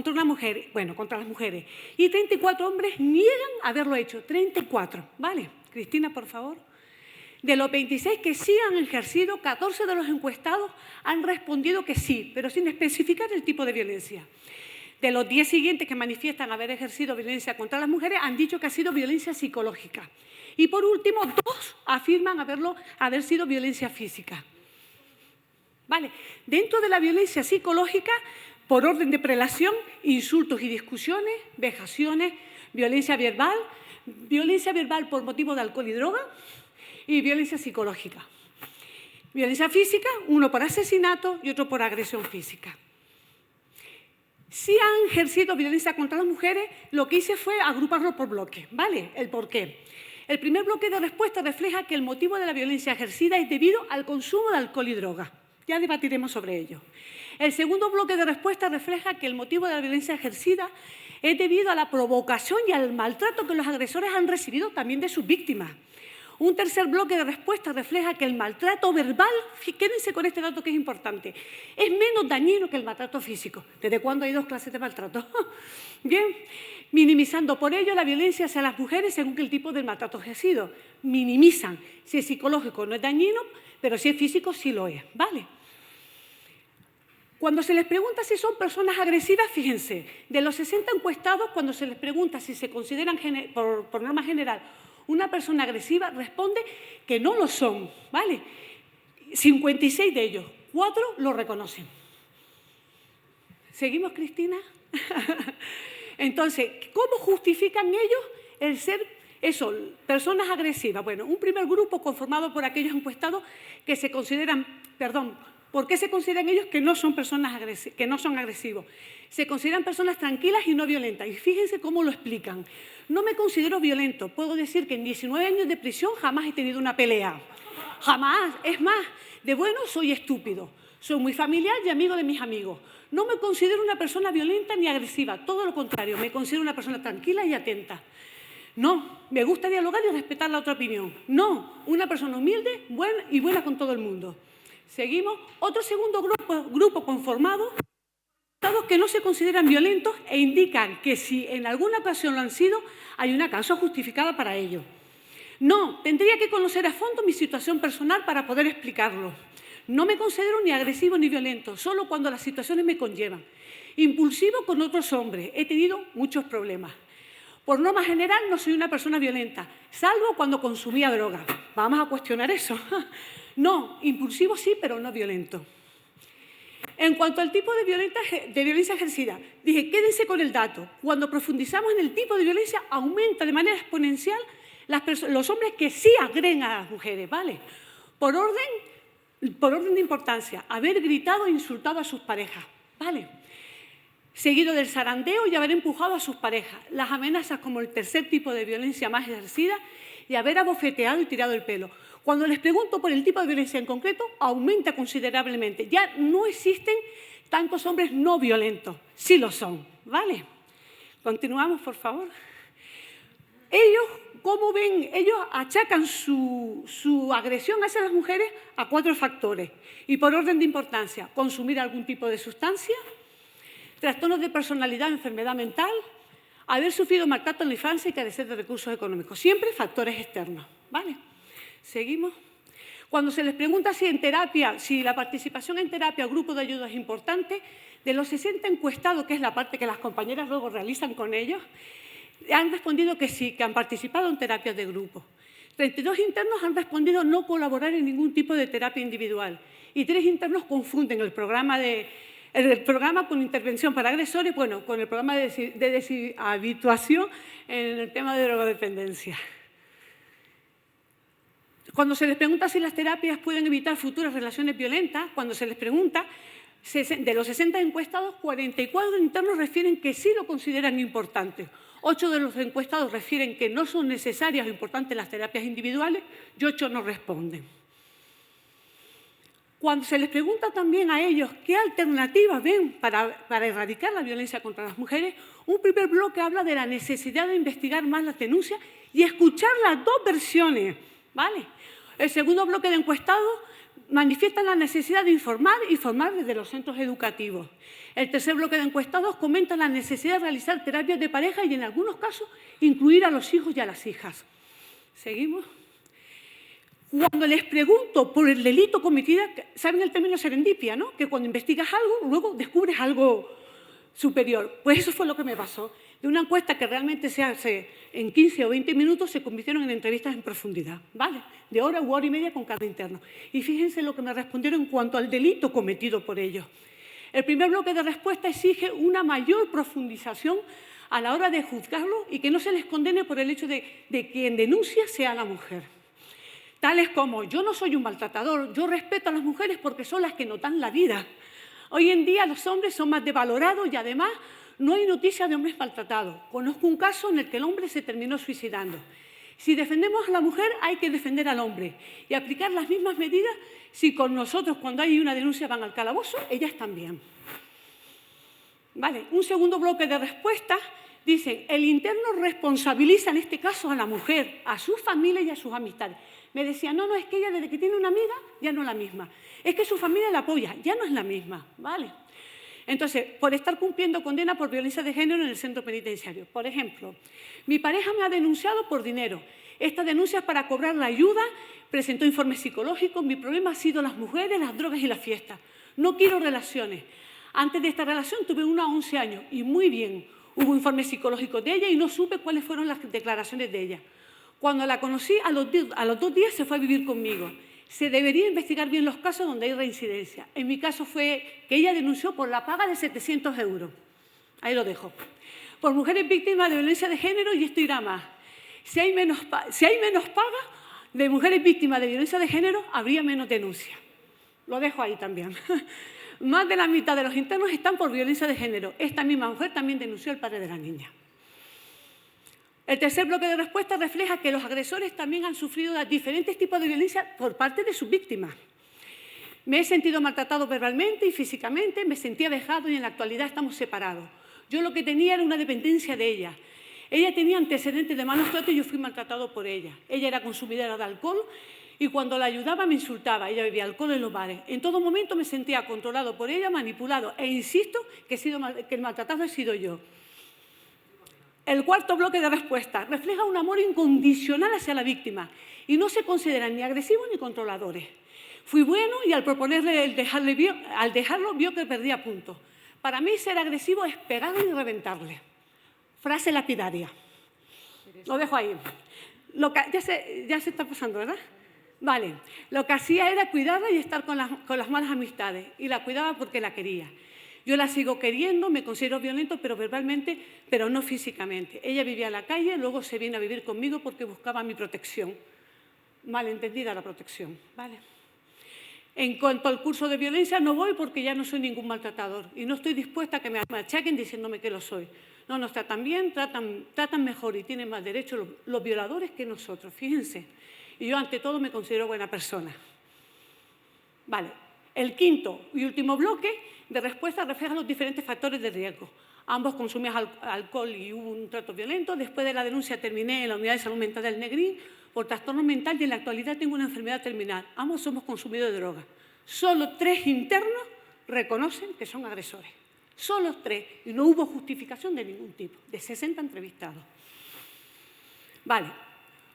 una mujer, bueno, contra las mujeres. Y 34 hombres niegan haberlo hecho, 34, ¿vale? Cristina, por favor. De los 26 que sí han ejercido, 14 de los encuestados han respondido que sí, pero sin especificar el tipo de violencia. De los 10 siguientes que manifiestan haber ejercido violencia contra las mujeres, han dicho que ha sido violencia psicológica. Y por último, 2 afirman haber sido violencia física. ¿Vale? Dentro de la violencia psicológica, por orden de prelación, insultos y discusiones, vejaciones, violencia verbal por motivo de alcohol y droga y violencia psicológica. Violencia física, uno por asesinato y otro por agresión física. Si han ejercido violencia contra las mujeres, lo que hice fue agruparlo por bloques, ¿vale? El por qué. El primer bloque de respuesta refleja que el motivo de la violencia ejercida es debido al consumo de alcohol y droga. Ya debatiremos sobre ello. El segundo bloque de respuesta refleja que el motivo de la violencia ejercida es debido a la provocación y al maltrato que los agresores han recibido también de sus víctimas. Un tercer bloque de respuesta refleja que el maltrato verbal, quédense con este dato que es importante, es menos dañino que el maltrato físico. ¿Desde cuándo hay 2 clases de maltrato? Bien, minimizando por ello la violencia hacia las mujeres según el tipo de maltrato ejercido. Minimizan. Si es psicológico no es dañino, pero si es físico sí lo es. ¿Vale? Cuando se les pregunta si son personas agresivas, fíjense, de los 60 encuestados, cuando se les pregunta si se consideran, por norma general, una persona agresiva, responde que no lo son, ¿vale? 56 de ellos, 4 lo reconocen. ¿Seguimos, Cristina? Entonces, ¿cómo justifican ellos el ser eso, personas agresivas? Bueno, un primer grupo conformado por aquellos encuestados que se consideran, ¿por qué se consideran ellos que no son personas que no son agresivos? Se consideran personas tranquilas y no violentas. Y fíjense cómo lo explican. No me considero violento. Puedo decir que en 19 años de prisión jamás he tenido una pelea. Jamás. Es más, de bueno soy estúpido. Soy muy familiar y amigo de mis amigos. No me considero una persona violenta ni agresiva. Todo lo contrario, me considero una persona tranquila y atenta. No, me gusta dialogar y respetar la otra opinión. No, una persona humilde y buena con todo el mundo. Seguimos. Otro segundo grupo conformado, que no se consideran violentos e indican que si en alguna ocasión lo han sido, hay una causa justificada para ello. No, tendría que conocer a fondo mi situación personal para poder explicarlo. No me considero ni agresivo ni violento, solo cuando las situaciones me conllevan. Impulsivo con otros hombres, he tenido muchos problemas. Por norma general no soy una persona violenta, salvo cuando consumía droga. Vamos a cuestionar eso. No, impulsivo sí, pero no violento. En cuanto al tipo de violencia ejercida, dije, quédense con el dato. Cuando profundizamos en el tipo de violencia, aumenta de manera exponencial los hombres que sí agreden a las mujeres, ¿vale? Por orden de importancia, haber gritado e insultado a sus parejas, ¿vale? Seguido del zarandeo y haber empujado a sus parejas. Las amenazas como el tercer tipo de violencia más ejercida y haber abofeteado y tirado el pelo. Cuando les pregunto por el tipo de violencia en concreto, aumenta considerablemente. Ya no existen tantos hombres no violentos. Sí lo son, ¿vale? Continuamos, por favor. Ellos, ¿cómo ven? Ellos achacan su agresión hacia las mujeres a 4 factores. Y por orden de importancia, consumir algún tipo de sustancia, trastornos de personalidad, enfermedad mental, haber sufrido maltrato en la infancia y carecer de recursos económicos. Siempre factores externos, ¿vale? Seguimos. Cuando se les pregunta si la participación en terapia o grupo de ayuda es importante, de los 60 encuestados, que es la parte que las compañeras luego realizan con ellos, han respondido que sí, que han participado en terapias de grupo. 32 internos han respondido no colaborar en ningún tipo de terapia individual y 3 internos confunden el programa con intervención para agresores, bueno, con el programa de deshabituación en el tema de drogodependencia. Cuando se les pregunta si las terapias pueden evitar futuras relaciones violentas, cuando se les pregunta, de los 60 encuestados, 44 internos refieren que sí lo consideran importante. 8 de los encuestados refieren que no son necesarias o importantes las terapias individuales y 8 no responden. Cuando se les pregunta también a ellos qué alternativas ven para erradicar la violencia contra las mujeres, un primer bloque habla de la necesidad de investigar más las denuncias y escuchar las 2 versiones, ¿vale? El segundo bloque de encuestados manifiesta la necesidad de informar y formar desde los centros educativos. El tercer bloque de encuestados comenta la necesidad de realizar terapias de pareja y, en algunos casos, incluir a los hijos y a las hijas. ¿Seguimos? Cuando les pregunto por el delito cometido, ¿saben el término serendipia, no? Que cuando investigas algo, luego descubres algo superior. Pues eso fue lo que me pasó. De una encuesta que realmente se hace en 15 o 20 minutos, se convirtieron en entrevistas en profundidad, ¿vale? De hora u hora y media con cada interno. Y fíjense lo que me respondieron en cuanto al delito cometido por ellos. El primer bloque de respuesta exige una mayor profundización a la hora de juzgarlo y que no se les condene por el hecho de que quien denuncia sea la mujer. Tales como, yo no soy un maltratador, yo respeto a las mujeres porque son las que nos dan la vida. Hoy en día los hombres son más devalorados y además no hay noticias de hombres maltratados. Conozco un caso en el que el hombre se terminó suicidando. Si defendemos a la mujer, hay que defender al hombre y aplicar las mismas medidas si con nosotros, cuando hay una denuncia, van al calabozo, ellas también. Vale, un segundo bloque de respuestas dicen, el interno responsabiliza en este caso a la mujer, a su familia y a sus amistades. Me decía, no, es que ella desde que tiene una amiga ya no es la misma. Es que su familia la apoya, ya no es la misma, ¿vale? Entonces, por estar cumpliendo condena por violencia de género en el centro penitenciario. Por ejemplo, mi pareja me ha denunciado por dinero. Esta denuncia es para cobrar la ayuda, presentó informes psicológicos, mi problema ha sido las mujeres, las drogas y las fiestas. No quiero relaciones. Antes de esta relación tuve una 11 años y muy bien. Hubo informes psicológicos de ella y no supe cuáles fueron las declaraciones de ella. Cuando la conocí, a los 2 días se fue a vivir conmigo. Se debería investigar bien los casos donde hay reincidencia. En mi caso fue que ella denunció por la paga de 700 euros. Ahí lo dejo. Por mujeres víctimas de violencia de género, y esto irá más. Si hay menos paga de mujeres víctimas de violencia de género, habría menos denuncia. Lo dejo ahí también. Más de la mitad de los internos están por violencia de género. Esta misma mujer también denunció al padre de la niña. El tercer bloque de respuestas refleja que los agresores también han sufrido diferentes tipos de violencia por parte de sus víctimas. Me he sentido maltratado verbalmente y físicamente, me sentía vejado y en la actualidad estamos separados. Yo lo que tenía era una dependencia de ella. Ella tenía antecedentes de malos tratos y yo fui maltratado por ella. Ella era consumidora de alcohol y cuando la ayudaba me insultaba. Ella bebía alcohol en los bares. En todo momento me sentía controlado por ella, manipulado. E insisto que el maltratado he sido yo. El cuarto bloque de respuesta refleja un amor incondicional hacia la víctima y no se consideran ni agresivos ni controladores. Fui bueno y al proponerle al dejarlo vio que perdía puntos. Para mí ser agresivo es pegarle y reventarle. Frase lapidaria. Lo dejo ahí. Ya se está pasando, ¿verdad? Vale. Lo que hacía era cuidarla y estar con las malas amistades. Y la cuidaba porque la quería. Yo la sigo queriendo, me considero violento, pero verbalmente, pero no físicamente. Ella vivía en la calle, luego se vino a vivir conmigo porque buscaba mi protección. Malentendida la protección, ¿vale? En cuanto al curso de violencia, no voy porque ya no soy ningún maltratador y no estoy dispuesta a que me machaquen diciéndome que lo soy. No nos tratan bien, tratan mejor y tienen más derechos los violadores que nosotros, fíjense. Y yo, ante todo, me considero buena persona. Vale. El quinto y último bloque de respuesta refleja los diferentes factores de riesgo. Ambos consumían alcohol y hubo un trato violento. Después de la denuncia terminé en la unidad de salud mental del Negrín por trastorno mental y en la actualidad tengo una enfermedad terminal. Ambos somos consumidores de drogas. Solo 3 internos reconocen que son agresores. Solo 3. Y no hubo justificación de ningún tipo. De 60 entrevistados. Vale.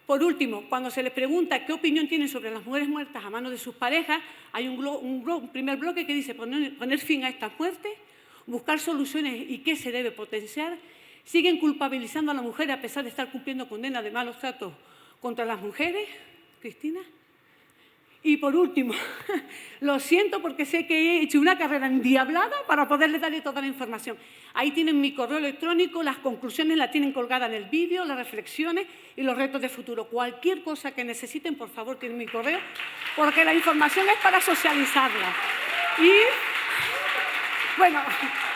Por último, cuando se les pregunta qué opinión tienen sobre las mujeres muertas a manos de sus parejas, hay un primer bloque que dice poner fin a estas muertes, buscar soluciones y qué se debe potenciar. Siguen culpabilizando a la mujer a pesar de estar cumpliendo condenas de malos tratos contra las mujeres. Cristina. Y por último, lo siento porque sé que he hecho una carrera endiablada para poderles darle toda la información. Ahí tienen mi correo electrónico, las conclusiones las tienen colgadas en el vídeo, las reflexiones y los retos de futuro. Cualquier cosa que necesiten, por favor, tienen mi correo, porque la información es para socializarla. Y, bueno,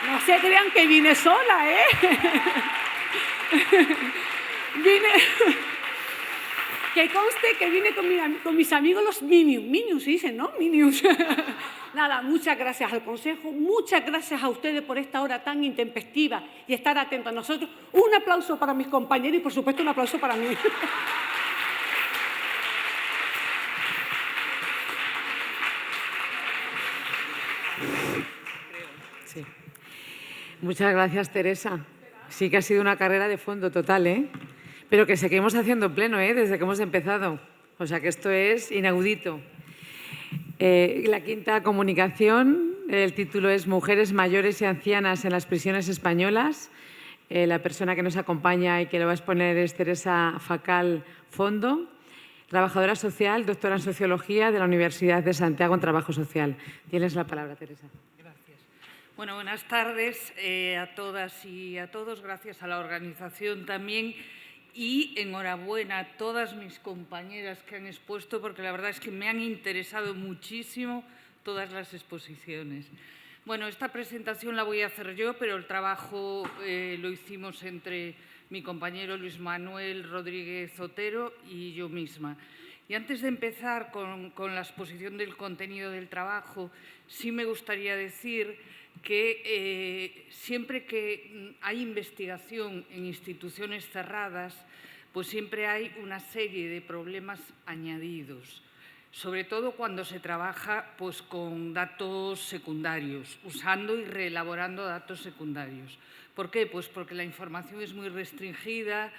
no se crean que vine sola, ¿eh? Que conste que vine con mis amigos los Minions. Minions se dicen, ¿no? Minions. Nada, muchas gracias al Consejo, muchas gracias a ustedes por esta hora tan intempestiva y estar atentos a nosotros. Un aplauso para mis compañeros y, por supuesto, un aplauso para mí. Sí. Muchas gracias, Teresa. Sí que ha sido una carrera de fondo total, ¿eh? Pero que seguimos haciendo pleno, desde que hemos empezado. O sea que esto es inaudito. La quinta comunicación, el título es Mujeres mayores y ancianas en las prisiones españolas. La persona que nos acompaña y que lo va a exponer es Teresa Facal Fondo, trabajadora social, doctora en Sociología de la Universidad de Santiago en Trabajo Social. Tienes la palabra, Teresa. Gracias. Bueno, buenas tardes a todas y a todos. Gracias a la organización también. Y enhorabuena a todas mis compañeras que han expuesto, porque la verdad es que me han interesado muchísimo todas las exposiciones. Bueno, esta presentación la voy a hacer yo, pero el trabajo lo hicimos entre mi compañero Luis Manuel Rodríguez Otero y yo misma. Y antes de empezar con la exposición del contenido del trabajo, sí me gustaría decir que siempre que hay investigación en instituciones cerradas, pues siempre hay una serie de problemas añadidos, sobre todo cuando se trabaja pues, con datos secundarios, usando y reelaborando datos secundarios. ¿Por qué? Pues porque la información es muy restringida,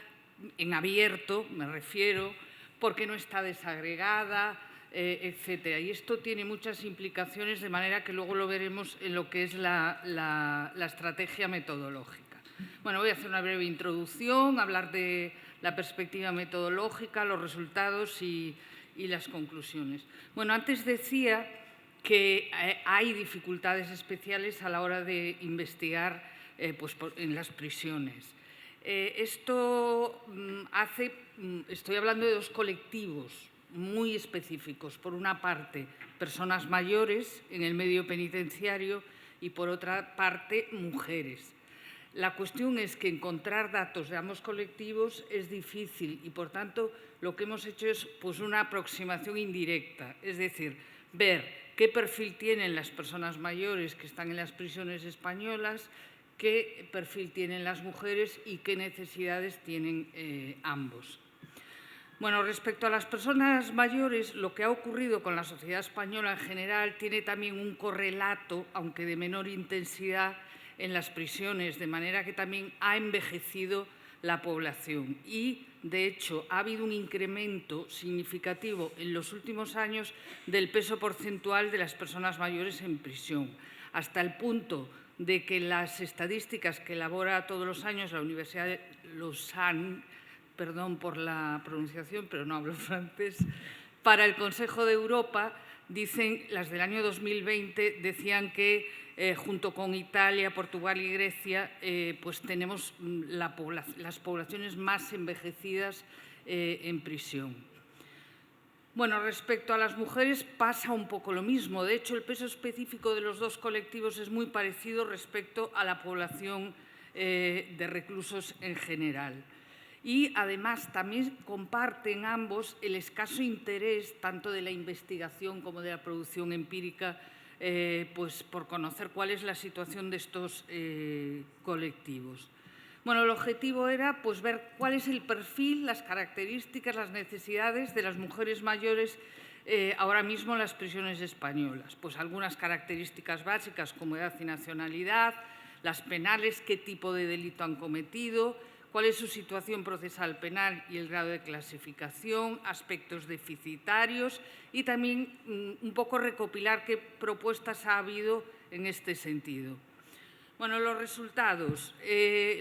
en abierto me refiero, porque no está desagregada, etcétera. Y esto tiene muchas implicaciones, de manera que luego lo veremos en lo que es la estrategia metodológica. Bueno, voy a hacer una breve introducción, hablar de la perspectiva metodológica, los resultados y las conclusiones. Bueno, antes decía que hay dificultades especiales a la hora de investigar en las prisiones. Estoy hablando de dos colectivos muy específicos. Por una parte, personas mayores en el medio penitenciario y, por otra parte, mujeres. La cuestión es que encontrar datos de ambos colectivos es difícil y, por tanto, lo que hemos hecho es una aproximación indirecta, es decir, ver qué perfil tienen las personas mayores que están en las prisiones españolas, qué perfil tienen las mujeres y qué necesidades tienen ambos. Bueno, respecto a las personas mayores, lo que ha ocurrido con la sociedad española en general tiene también un correlato, aunque de menor intensidad, en las prisiones, de manera que también ha envejecido la población y, de hecho, ha habido un incremento significativo en los últimos años del peso porcentual de las personas mayores en prisión, hasta el punto de que las estadísticas que elabora todos los años la Universidad de Lausanne, perdón por la pronunciación, pero no hablo francés, para el Consejo de Europa, dicen, las del año 2020, decían que junto con Italia, Portugal y Grecia, pues tenemos las poblaciones más envejecidas en prisión. Bueno, respecto a las mujeres pasa un poco lo mismo. De hecho, el peso específico de los dos colectivos es muy parecido respecto a la población de reclusos en general. Y, además, también comparten ambos el escaso interés tanto de la investigación como de la producción empírica pues por conocer cuál es la situación de estos colectivos. Bueno, el objetivo era pues, ver cuál es el perfil, las características, las necesidades de las mujeres mayores ahora mismo en las prisiones españolas. Pues algunas características básicas como edad y nacionalidad, las penales, qué tipo de delito han cometido, cuál es su situación procesal penal y el grado de clasificación, aspectos deficitarios y también un poco recopilar qué propuestas ha habido en este sentido. Bueno, los resultados.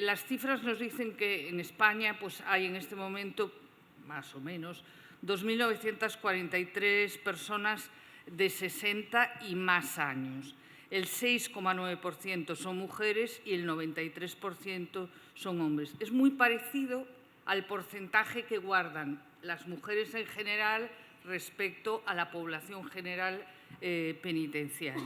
Las cifras nos dicen que en España pues, hay en este momento, más o menos, 2.943 personas de 60 y más años. El 6,9% son mujeres y el 93% son hombres. Es muy parecido al porcentaje que guardan las mujeres en general respecto a la población general penitenciaria.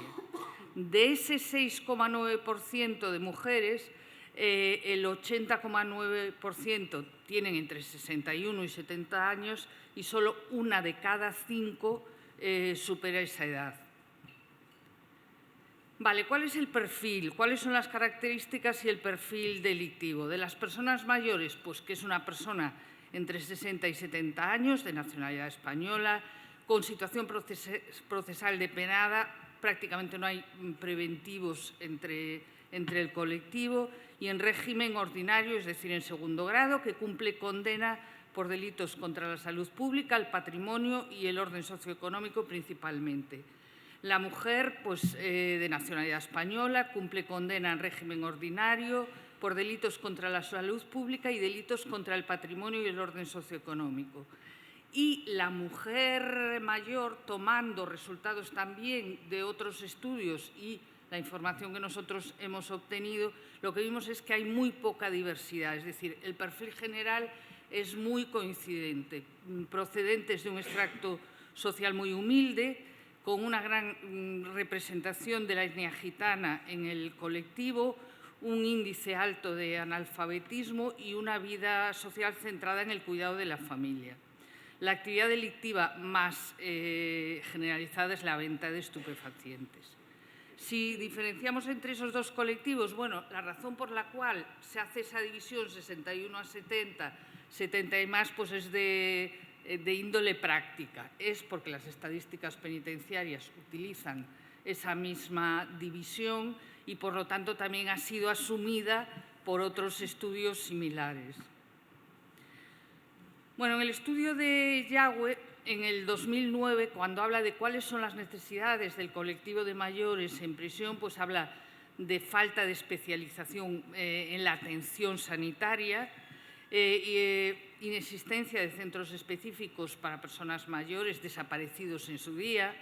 De ese 6,9% de mujeres, el 80,9% tienen entre 61 y 70 años y solo una de cada 5 supera esa edad. Vale, ¿cuál es el perfil? ¿Cuáles son las características y el perfil delictivo? De las personas mayores, pues que es una persona entre 60 y 70 años, de nacionalidad española, con situación procesal depenada, prácticamente no hay preventivos entre el colectivo, y en régimen ordinario, es decir, en segundo grado, que cumple condena por delitos contra la salud pública, el patrimonio y el orden socioeconómico principalmente. La mujer, pues, de nacionalidad española, cumple condena en régimen ordinario por delitos contra la salud pública y delitos contra el patrimonio y el orden socioeconómico. Y la mujer mayor, tomando resultados también de otros estudios y la información que nosotros hemos obtenido, lo que vimos es que hay muy poca diversidad, es decir, el perfil general es muy coincidente, procedentes de un extracto social muy humilde, con una gran representación de la etnia gitana en el colectivo, un índice alto de analfabetismo y una vida social centrada en el cuidado de la familia. La actividad delictiva más generalizada es la venta de estupefacientes. Si diferenciamos entre esos dos colectivos, bueno, la razón por la cual se hace esa división 61 a 70, 70 y más, pues es de índole práctica. Es porque las estadísticas penitenciarias utilizan esa misma división y, por lo tanto, también ha sido asumida por otros estudios similares. Bueno, en el estudio de Yagüe, en el 2009, cuando habla de cuáles son las necesidades del colectivo de mayores en prisión, pues habla de falta de especialización en la atención sanitaria, inexistencia de centros específicos para personas mayores desaparecidos en su día,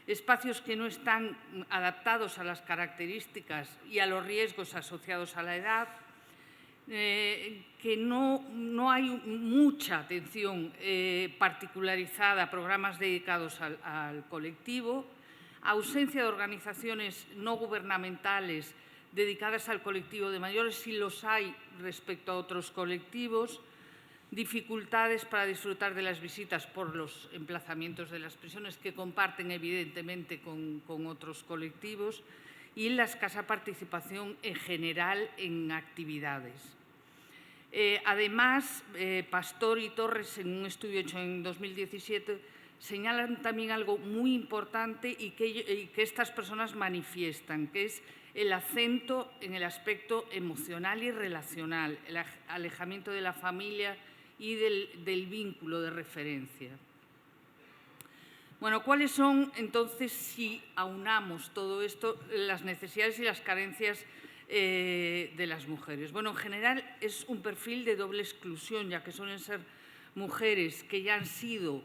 espacios que no están adaptados a las características y a los riesgos asociados a la edad, que no hay mucha atención particularizada a programas dedicados al colectivo, ausencia de organizaciones no gubernamentales dedicadas al colectivo de mayores, si los hay respecto a otros colectivos, dificultades para disfrutar de las visitas por los emplazamientos de las prisiones que comparten evidentemente con otros colectivos y la escasa participación en general en actividades. Además, Pastor y Torres, en un estudio hecho en 2017, señalan también algo muy importante y que estas personas manifiestan, que es el acento en el aspecto emocional y relacional, el alejamiento de la familia y del vínculo de referencia. Bueno, ¿cuáles son entonces, si aunamos todo esto, las necesidades y las carencias de las mujeres? Bueno, en general es un perfil de doble exclusión, ya que suelen ser mujeres que ya han sido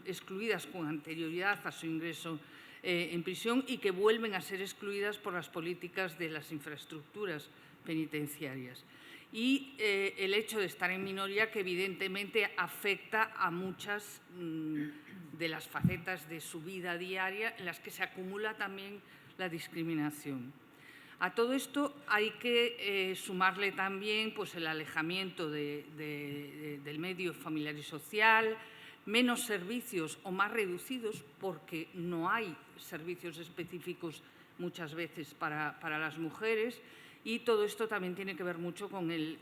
excluidas con anterioridad a su ingreso en prisión y que vuelven a ser excluidas por las políticas de las infraestructuras penitenciarias. Y el hecho de estar en minoría, que evidentemente afecta a muchas de las facetas de su vida diaria en las que se acumula también la discriminación. A todo esto hay que sumarle también pues, el alejamiento del medio familiar y social, menos servicios o más reducidos, porque no hay servicios específicos muchas veces para las mujeres, y todo esto también tiene que ver mucho con el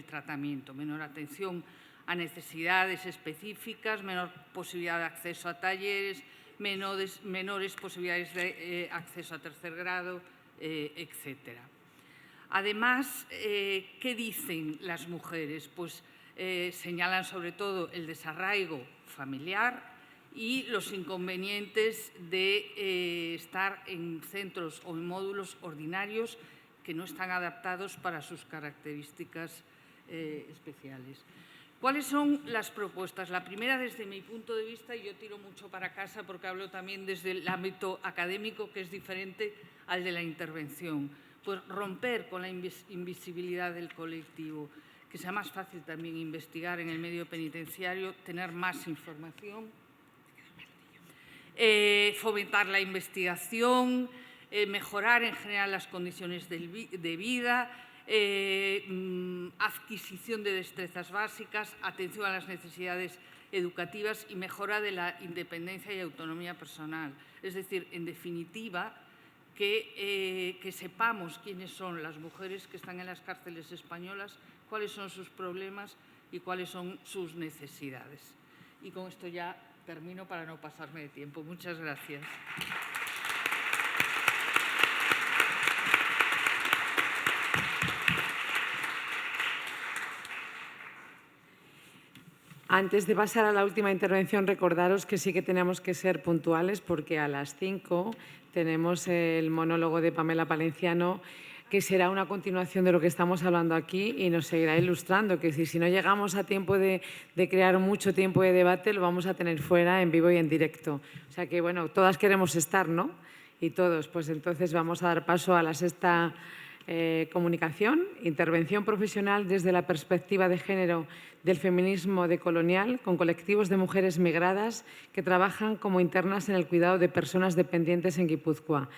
tratamiento, menor atención a necesidades específicas, menor posibilidad de acceso a talleres, menores posibilidades de acceso a tercer grado, etcétera. Además, ¿qué dicen las mujeres? Pues señalan sobre todo el desarraigo familiar y los inconvenientes de estar en centros o en módulos ordinarios que no están adaptados para sus características especiales. ¿Cuáles son las propuestas? La primera, desde mi punto de vista, y yo tiro mucho para casa porque hablo también desde el ámbito académico, que es diferente al de la intervención, pues romper con la invisibilidad del colectivo, que sea más fácil también investigar en el medio penitenciario, tener más información, fomentar la investigación, mejorar en general las condiciones de vida, adquisición de destrezas básicas, atención a las necesidades educativas y mejora de la independencia y autonomía personal. Es decir, en definitiva, que sepamos quiénes son las mujeres que están en las cárceles españolas, cuáles son sus problemas y cuáles son sus necesidades. Y con esto ya termino para no pasarme de tiempo. Muchas gracias. Antes de pasar a la última intervención, recordaros que sí que tenemos que ser puntuales porque a las 5 tenemos el monólogo de Pamela Palenciano, que será una continuación de lo que estamos hablando aquí y nos seguirá ilustrando, que si no llegamos a tiempo de crear mucho tiempo de debate, lo vamos a tener fuera, en vivo y en directo. O sea que, bueno, todas queremos estar, ¿no? Y todos. Pues entonces vamos a dar paso a la sexta comunicación, intervención profesional desde la perspectiva de género del feminismo decolonial con colectivos de mujeres migradas que trabajan como internas en el cuidado de personas dependientes en Guipúzcoa.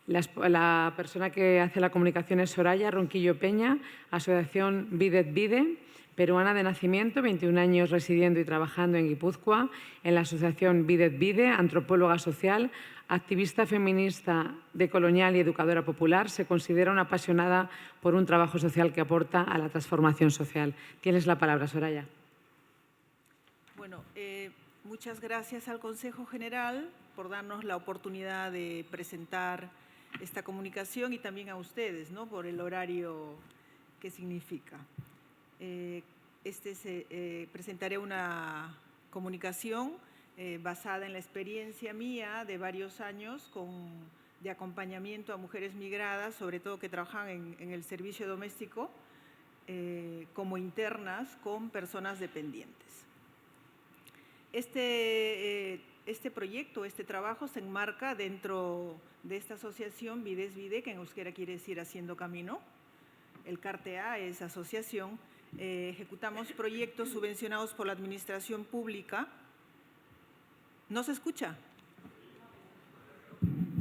La persona que hace la comunicación es Soraya Ronquillo Peña, Asociación Bidet Vide, peruana de nacimiento, 21 años residiendo y trabajando en Guipúzcoa, en la Asociación Bidet Vide, antropóloga social, activista feminista decolonial y educadora popular, se considera una apasionada por un trabajo social que aporta a la transformación social. Tienes la palabra, Soraya. Bueno, muchas gracias al Consejo General por darnos la oportunidad de presentar esta comunicación y también a ustedes, ¿no?, por el horario que significa. presentaré una comunicación basada en la experiencia mía de varios años de acompañamiento a mujeres migradas, sobre todo que trabajan en el servicio doméstico, como internas con personas dependientes. Este proyecto, este trabajo se enmarca dentro de esta asociación Vides Vide, que en euskera quiere decir Haciendo Camino. El CARTEA es asociación. Ejecutamos proyectos subvencionados por la administración pública. ¿No se escucha?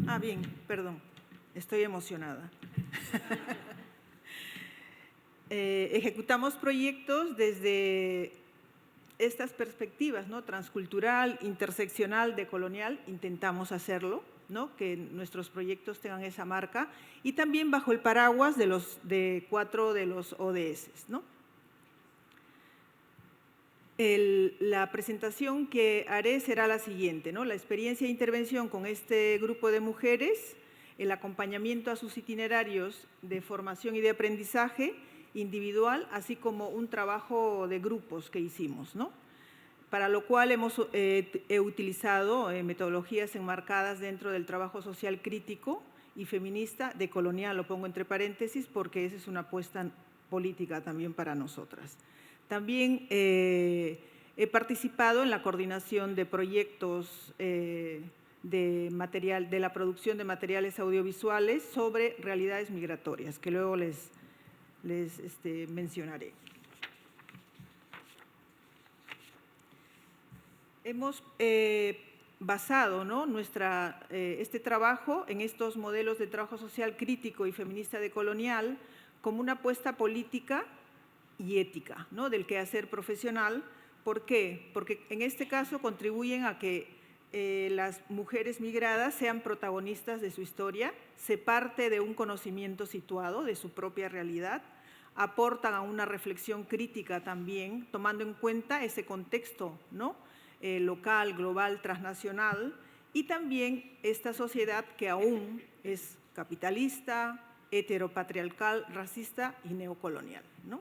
Ah, bien, perdón, estoy emocionada. Ejecutamos proyectos desde estas perspectivas, ¿no? Transcultural, interseccional, decolonial, intentamos hacerlo, ¿no? Que nuestros proyectos tengan esa marca, y también bajo el paraguas de 4 de los ODS, ¿no? La presentación que haré será la siguiente, ¿no? La experiencia de intervención con este grupo de mujeres, el acompañamiento a sus itinerarios de formación y de aprendizaje individual, así como un trabajo de grupos que hicimos, ¿no? Para lo cual he utilizado metodologías enmarcadas dentro del trabajo social crítico y feminista, decolonial, lo pongo entre paréntesis porque esa es una apuesta política también para nosotras. También he participado en la coordinación de proyectos de la producción de materiales audiovisuales sobre realidades migratorias, que luego les mencionaré. Hemos basado, ¿no? este trabajo en estos modelos de trabajo social crítico y feminista decolonial como una apuesta política y ética, ¿no? Del quehacer profesional. ¿Por qué? Porque en este caso contribuyen a que las mujeres migradas sean protagonistas de su historia, se parte de un conocimiento situado de su propia realidad, aportan a una reflexión crítica también, tomando en cuenta ese contexto, ¿no? Local, global, transnacional, y también esta sociedad que aún es capitalista, heteropatriarcal, racista y neocolonial, ¿no?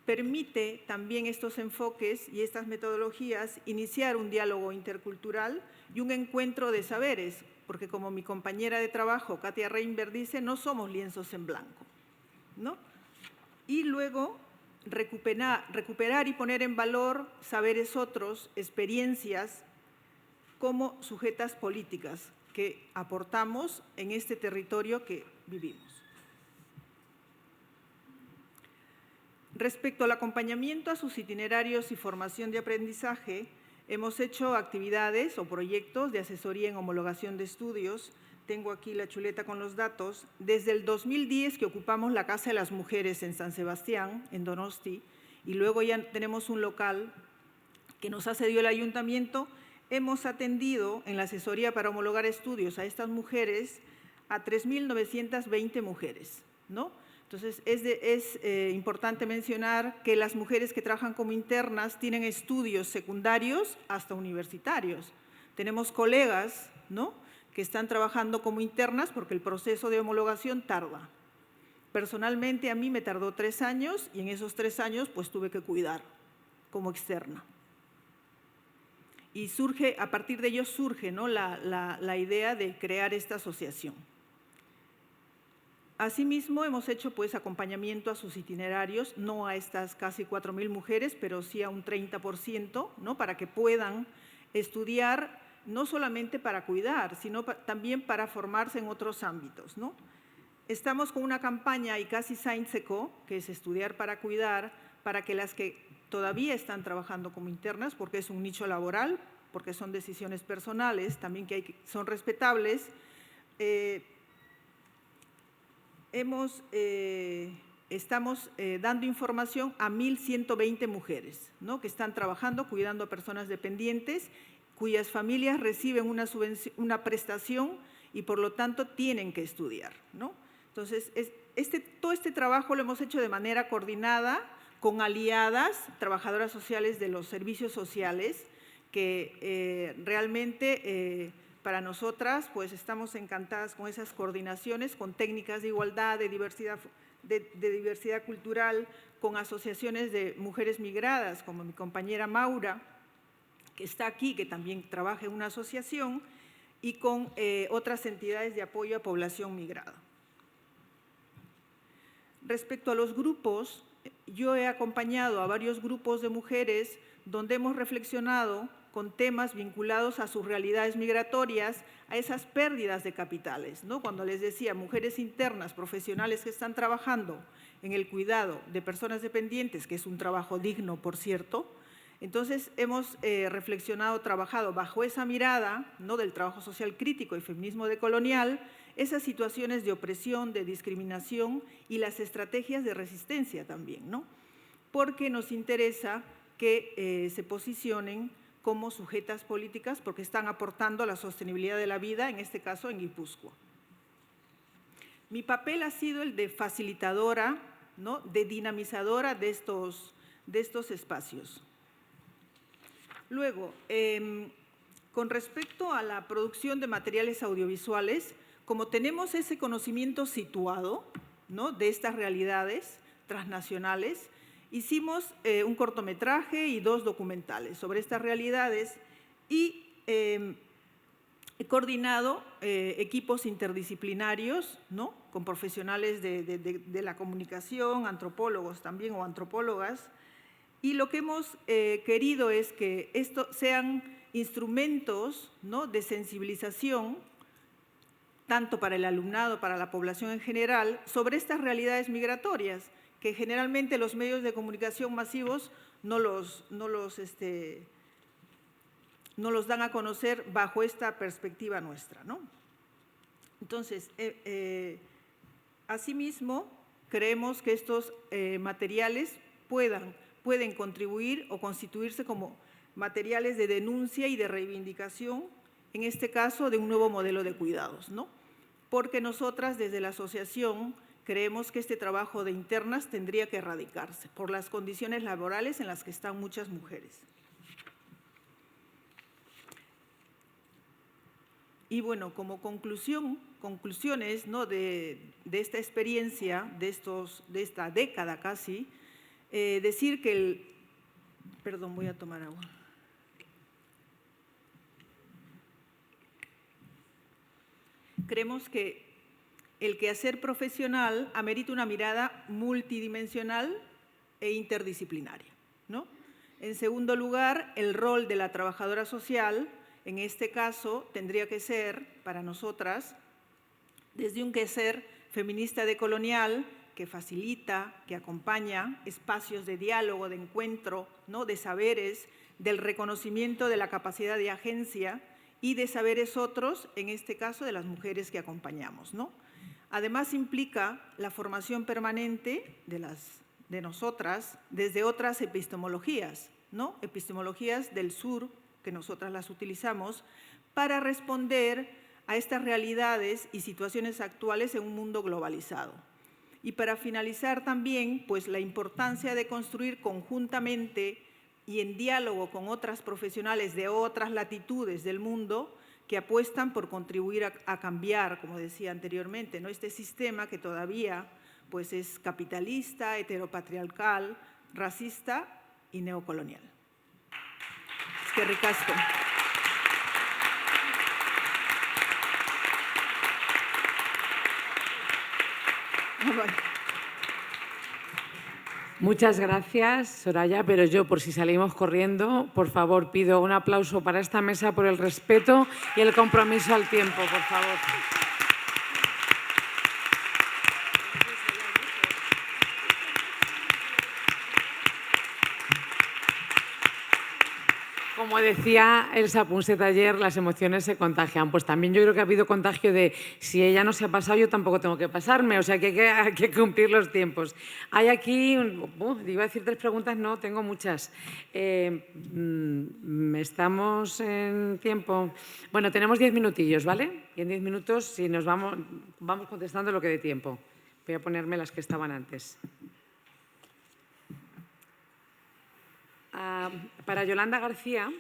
Permite también estos enfoques y estas metodologías iniciar un diálogo intercultural y un encuentro de saberes, porque como mi compañera de trabajo, Katia Reinberg, dice, no somos lienzos en blanco, ¿no? Y luego recuperar y poner en valor saberes otros, experiencias como sujetas políticas que aportamos en este territorio que vivimos. Respecto al acompañamiento a sus itinerarios y formación de aprendizaje, hemos hecho actividades o proyectos de asesoría en homologación de estudios. Tengo aquí la chuleta con los datos. Desde el 2010 que ocupamos la Casa de las Mujeres en San Sebastián, en Donosti, y luego ya tenemos un local que nos ha cedido el ayuntamiento, hemos atendido en la asesoría para homologar estudios a estas mujeres a 3.920 mujeres, ¿no? Entonces, es importante mencionar que las mujeres que trabajan como internas tienen estudios secundarios hasta universitarios. Tenemos colegas, ¿no?, que están trabajando como internas porque el proceso de homologación tarda. Personalmente, a mí me tardó 3 años y en esos 3 años pues tuve que cuidar como externa. Y a partir de ello surge, ¿no?, la idea de crear esta asociación. Asimismo, hemos hecho pues acompañamiento a sus itinerarios, no a estas casi 4.000 mujeres, pero sí a un 30%, ¿no?, para que puedan estudiar, no solamente para cuidar, sino también para formarse en otros ámbitos, ¿no? Estamos con una campaña Ikasi Zaintzeko, que es estudiar para cuidar, para que las que todavía están trabajando como internas, porque es un nicho laboral, porque son decisiones personales, también son respetables. Estamos dando información a 1.120 mujeres, ¿no?, que están trabajando, cuidando a personas dependientes, cuyas familias reciben una prestación y por lo tanto tienen que estudiar, ¿no? Entonces, todo este trabajo lo hemos hecho de manera coordinada con aliadas, trabajadoras sociales de los servicios sociales, que realmente para nosotras pues estamos encantadas con esas coordinaciones, con técnicas de igualdad, de diversidad de diversidad cultural, con asociaciones de mujeres migradas, como mi compañera Maura, que está aquí, que también trabaja en una asociación, y con otras entidades de apoyo a población migrada. Respecto a los grupos, yo he acompañado a varios grupos de mujeres donde hemos reflexionado con temas vinculados a sus realidades migratorias, a esas pérdidas de capitales, ¿no? Cuando les decía, mujeres internas, profesionales que están trabajando en el cuidado de personas dependientes, que es un trabajo digno, por cierto. Entonces, hemos reflexionado, trabajado bajo esa mirada, ¿no?, del trabajo social crítico y feminismo decolonial, esas situaciones de opresión, de discriminación y las estrategias de resistencia también, ¿no? Porque nos interesa que se posicionen como sujetas políticas porque están aportando a la sostenibilidad de la vida, en este caso en Guipúzcoa. Mi papel ha sido el de facilitadora, ¿no?, de dinamizadora de estos espacios. Luego, con respecto a la producción de materiales audiovisuales, como tenemos ese conocimiento situado, ¿no?, de estas realidades transnacionales, hicimos un cortometraje y 2 documentales sobre estas realidades y he coordinado equipos interdisciplinarios, ¿no?, con profesionales de la comunicación, antropólogos también o antropólogas, y lo que hemos querido es que estos sean instrumentos, ¿no?, de sensibilización, tanto para el alumnado, para la población en general, sobre estas realidades migratorias, que generalmente los medios de comunicación masivos no los dan a conocer bajo esta perspectiva nuestra, ¿no? Entonces, asimismo, creemos que estos materiales pueden contribuir o constituirse como materiales de denuncia y de reivindicación, en este caso, de un nuevo modelo de cuidados, ¿no? Porque nosotras, desde la asociación, creemos que este trabajo de internas tendría que erradicarse por las condiciones laborales en las que están muchas mujeres. Y bueno, como conclusiones, ¿no?, de esta experiencia, de esta década casi, decir que perdón, voy a tomar agua. Creemos que el quehacer profesional amerita una mirada multidimensional e interdisciplinaria, ¿no? En segundo lugar, el rol de la trabajadora social, en este caso, tendría que ser, para nosotras, desde un quehacer feminista decolonial, que facilita, que acompaña espacios de diálogo, de encuentro, ¿no?, de saberes, del reconocimiento de la capacidad de agencia y de saberes otros, en este caso de las mujeres que acompañamos, ¿no? Además, implica la formación permanente de nosotras desde otras epistemologías, ¿no?, epistemologías del sur, que nosotras las utilizamos, para responder a estas realidades y situaciones actuales en un mundo globalizado. Y para finalizar también, pues la importancia de construir conjuntamente y en diálogo con otras profesionales de otras latitudes del mundo que apuestan por contribuir a cambiar, como decía anteriormente, ¿no?, este sistema que todavía pues, es capitalista, heteropatriarcal, racista y neocolonial. Es que ricasco. Muchas gracias, Soraya, pero yo, por si salimos corriendo, por favor, pido un aplauso para esta mesa por el respeto y el compromiso al tiempo, por favor. Como decía Elsa Punset ayer, las emociones se contagian. Pues también yo creo que ha habido contagio de si ella no se ha pasado, yo tampoco tengo que pasarme. O sea, que hay que cumplir los tiempos. Hay aquí, iba a decir 3 preguntas, no, tengo muchas. ¿Estamos en tiempo? Bueno, tenemos 10 minutillos, ¿vale? Y en 10 minutos, si nos vamos contestando lo que dé tiempo. Voy a ponerme las que estaban antes. Para Yolanda García,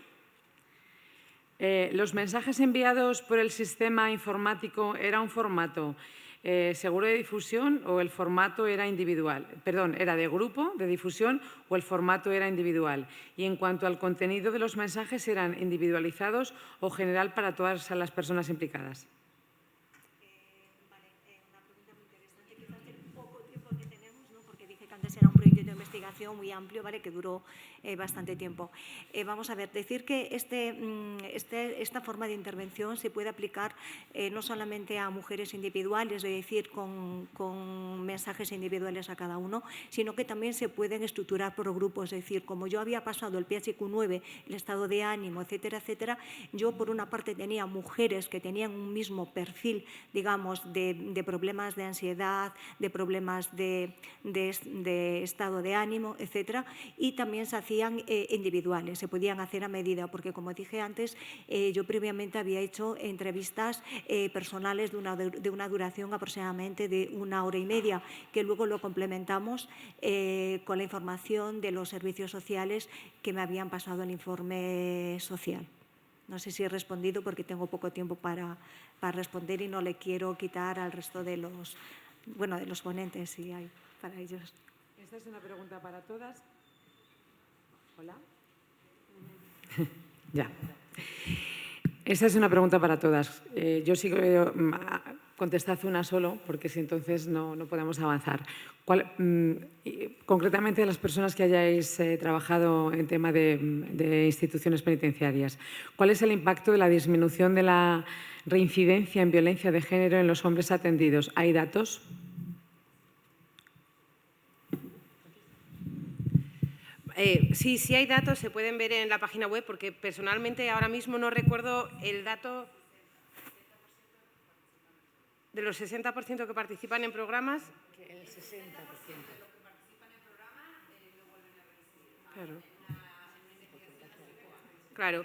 los mensajes enviados por el sistema informático era un formato ¿Seguro de difusión o el formato era individual? Perdón, ¿era de grupo, de difusión o el formato era individual? Y en cuanto al contenido de los mensajes, ¿eran individualizados o general para todas las personas implicadas? Antes era un proyecto de investigación muy amplio, ¿vale?, que duró bastante tiempo. Vamos a ver, decir que esta forma de intervención se puede aplicar no solamente a mujeres individuales, es decir, con mensajes individuales a cada uno, sino que también se pueden estructurar por grupos. Es decir, como yo había pasado el PHQ-9, el estado de ánimo, etcétera, etcétera, yo por una parte tenía mujeres que tenían un mismo perfil, digamos, de problemas de ansiedad, de problemas de estado de ánimo, etcétera, y también se hacían individuales, se podían hacer a medida, porque como dije antes, yo previamente había hecho entrevistas personales de una duración aproximadamente de 1 hora y media, que luego lo complementamos con la información de los servicios sociales que me habían pasado el informe social. No sé si he respondido porque tengo poco tiempo para responder y no le quiero quitar al resto de los ponentes, si hay para ellos. Esta es una pregunta para todas. Hola. Ya. Esta es una pregunta para todas. Yo sí que contestad una solo, porque si entonces no podemos avanzar. Concretamente, las personas que hayáis trabajado en tema de instituciones penitenciarias, ¿cuál es el impacto de la disminución de la reincidencia en violencia de género en los hombres atendidos? ¿Hay datos? Sí hay datos, se pueden ver en la página web, porque personalmente ahora mismo no recuerdo el dato de los 60% que participan en programas. El 60%. Claro.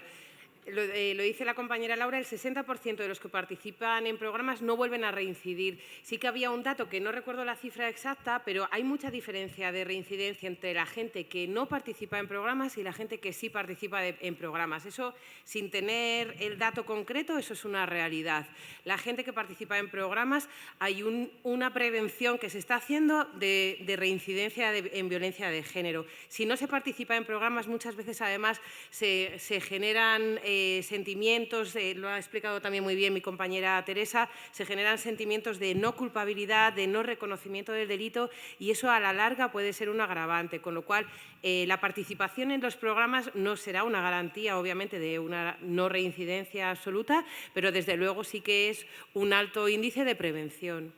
Lo dice la compañera Laura, el 60% de los que participan en programas no vuelven a reincidir. Sí que había un dato que no recuerdo la cifra exacta, pero hay mucha diferencia de reincidencia entre la gente que no participa en programas y la gente que sí participa en programas. Eso, sin tener el dato concreto, eso es una realidad. La gente que participa en programas, hay una prevención que se está haciendo de reincidencia en violencia de género. Si no se participa en programas, muchas veces además se generan sentimientos, lo ha explicado también muy bien mi compañera Teresa, se generan sentimientos de no culpabilidad, de no reconocimiento del delito, y eso a la larga puede ser un agravante, con lo cual la participación en los programas no será una garantía, obviamente, de una no reincidencia absoluta, pero desde luego sí que es un alto índice de prevención.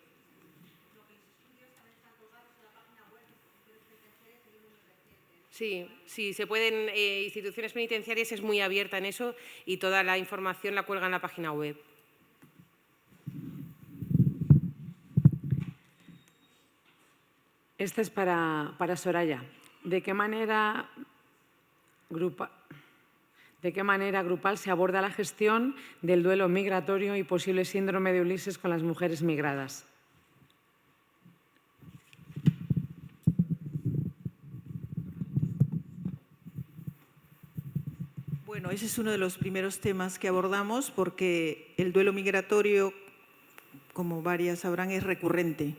Sí, se pueden, instituciones penitenciarias es muy abierta en eso y toda la información la cuelga en la página web. Esta es para Soraya. ¿De qué manera grupal se aborda la gestión del duelo migratorio y posible síndrome de Ulises con las mujeres migradas? Bueno, ese es uno de los primeros temas que abordamos porque el duelo migratorio, como varias sabrán, es recurrente.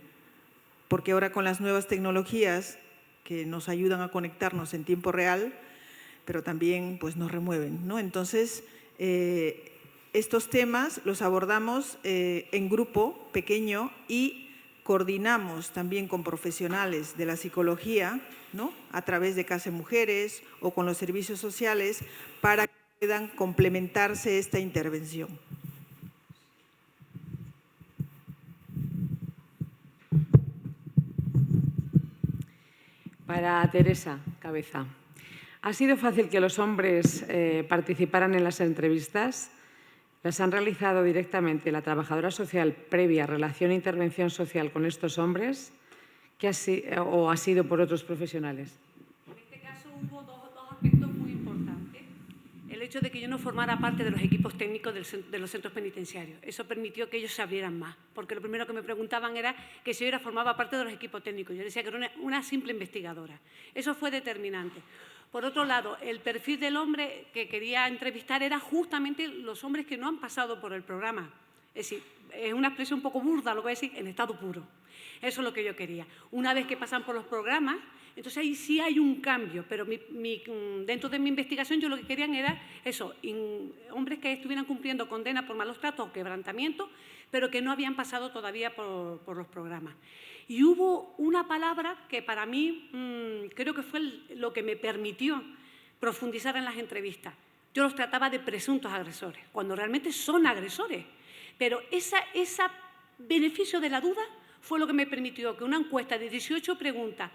Porque ahora con las nuevas tecnologías que nos ayudan a conectarnos en tiempo real, pero también pues, nos remueven, ¿no? Entonces, estos temas los abordamos en grupo pequeño y coordinamos también con profesionales de la psicología, ¿no?, a través de Casa Mujeres o con los servicios sociales para que puedan complementarse esta intervención. Para Teresa Cabeza. ¿Ha sido fácil que los hombres participaran en las entrevistas? ¿Las han realizado directamente la trabajadora social previa relación e intervención social con estos hombres o ha sido por otros profesionales? En este caso hubo dos aspectos muy importantes. El hecho de que yo no formara parte de los equipos técnicos de los centros penitenciarios. Eso permitió que ellos se abrieran más, porque lo primero que me preguntaban era que si yo formaba parte de los equipos técnicos. Yo decía que era una simple investigadora. Eso fue determinante. Por otro lado, el perfil del hombre que quería entrevistar era justamente los hombres que no han pasado por el programa. Es decir, es una expresión un poco burda, lo voy a decir, en estado puro. Eso es lo que yo quería. Una vez que pasan por los programas, entonces ahí sí hay un cambio, pero dentro de mi investigación yo lo que querían era eso, hombres que estuvieran cumpliendo condena por malos tratos o quebrantamiento, pero que no habían pasado todavía por los programas. Y hubo una palabra que para mí creo que fue lo que me permitió profundizar en las entrevistas. Yo los trataba de presuntos agresores, cuando realmente son agresores. Pero ese beneficio de la duda fue lo que me permitió que una encuesta de 18 preguntas,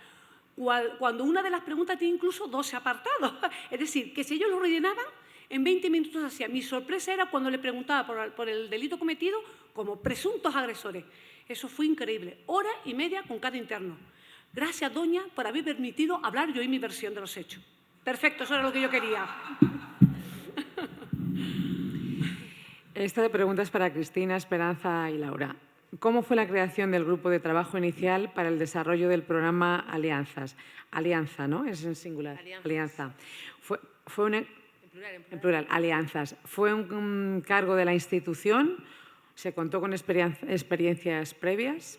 cuando una de las preguntas tiene incluso 12 apartados, es decir, que si ellos lo rellenaban, en 20 minutos hacía. Mi sorpresa era cuando le preguntaba por el delito cometido como presuntos agresores. Eso fue increíble. Hora y media con cada interno. Gracias, doña, por haber permitido hablar yo y mi versión de los hechos. Perfecto, eso era lo que yo quería. Esta pregunta es para Cristina, Esperanza y Laura. ¿Cómo fue la creación del grupo de trabajo inicial para el desarrollo del programa Alianzas? Alianza, ¿no? Es en singular. Alianza. En plural, Alianzas. ¿Fue un cargo de la institución? ¿Se contó con experiencias previas?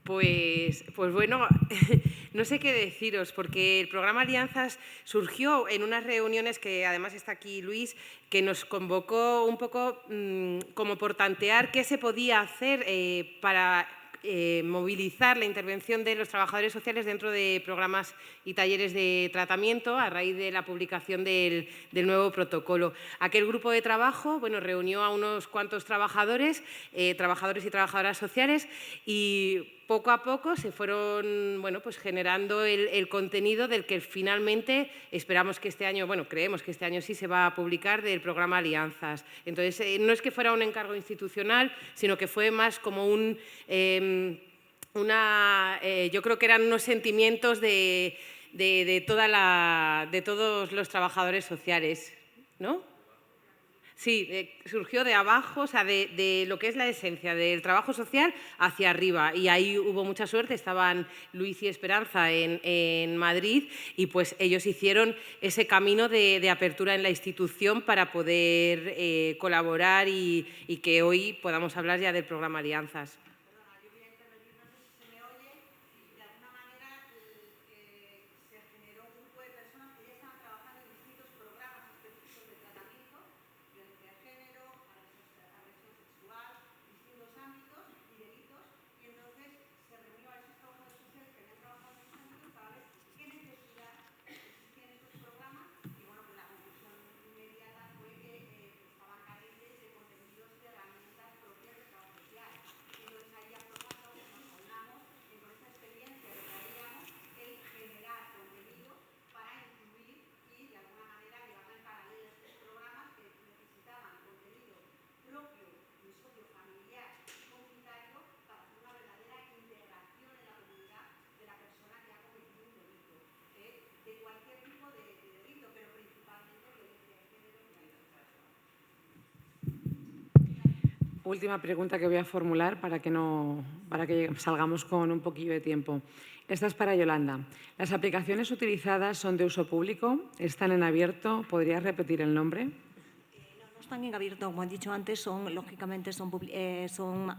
Pues bueno, no sé qué deciros, porque el programa Alianzas surgió en unas reuniones que además está aquí Luis, que nos convocó un poco como por tantear qué se podía hacer para movilizar la intervención de los trabajadores sociales dentro de programas y talleres de tratamiento a raíz de la publicación del nuevo protocolo. Aquel grupo de trabajo reunió a unos cuantos trabajadores y trabajadoras sociales y poco a poco se fueron generando el contenido del que finalmente esperamos que este año, creemos que este año sí se va a publicar, del programa Alianzas. Entonces, no es que fuera un encargo institucional, sino que fue más como yo creo que eran unos sentimientos de todos los trabajadores sociales, ¿no? Sí, surgió de abajo, o sea, de lo que es la esencia del trabajo social hacia arriba. Y ahí hubo mucha suerte, estaban Luis y Esperanza en Madrid y pues ellos hicieron ese camino de apertura en la institución para poder colaborar y que hoy podamos hablar ya del programa Alianzas. Última pregunta que voy a formular para que salgamos con un poquillo de tiempo. Esta es para Yolanda. ¿Las aplicaciones utilizadas son de uso público? ¿Están en abierto? ¿Podrías repetir el nombre? No están en abierto, como he dicho antes, son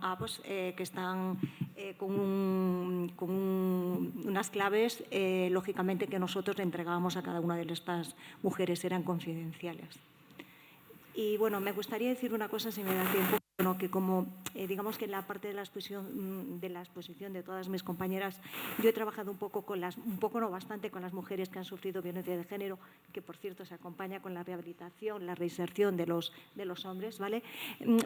apps que están con unas claves, lógicamente, que nosotros le entregábamos a cada una de estas mujeres, eran confidenciales. Y bueno, me gustaría decir una cosa, si me da tiempo. Que como, digamos que en la parte de la exposición de todas mis compañeras, yo he trabajado bastante con las mujeres que han sufrido violencia de género, que por cierto se acompaña con la rehabilitación, la reinserción de los hombres, ¿vale?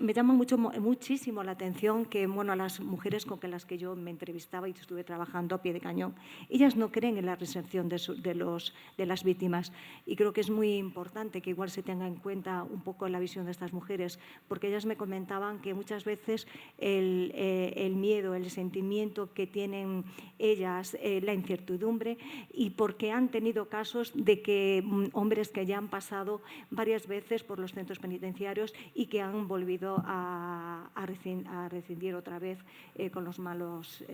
Me llama muchísimo la atención que, a las mujeres con las que yo me entrevistaba y estuve trabajando a pie de cañón, ellas no creen en la reinserción de las víctimas, y creo que es muy importante que igual se tenga en cuenta un poco la visión de estas mujeres, porque ellas me comentaban que muchas veces el miedo, el sentimiento que tienen ellas, la incertidumbre, y porque han tenido casos de que hombres que ya han pasado varias veces por los centros penitenciarios y que han volvido a reincidir otra vez con los malos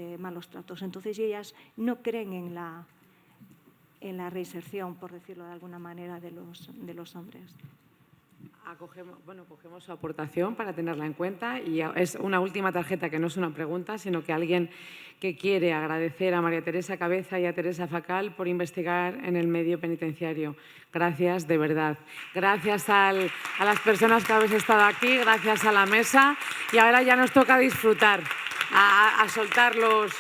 tratos. Entonces ellas no creen en la reinserción, por decirlo de alguna manera, de los hombres. Cogemos su aportación para tenerla en cuenta y es una última tarjeta que no es una pregunta, sino que alguien que quiere agradecer a María Teresa Cabeza y a Teresa Facal por investigar en el medio penitenciario. Gracias, de verdad. Gracias a las personas que habéis estado aquí, gracias a la mesa y ahora ya nos toca disfrutar, a soltar los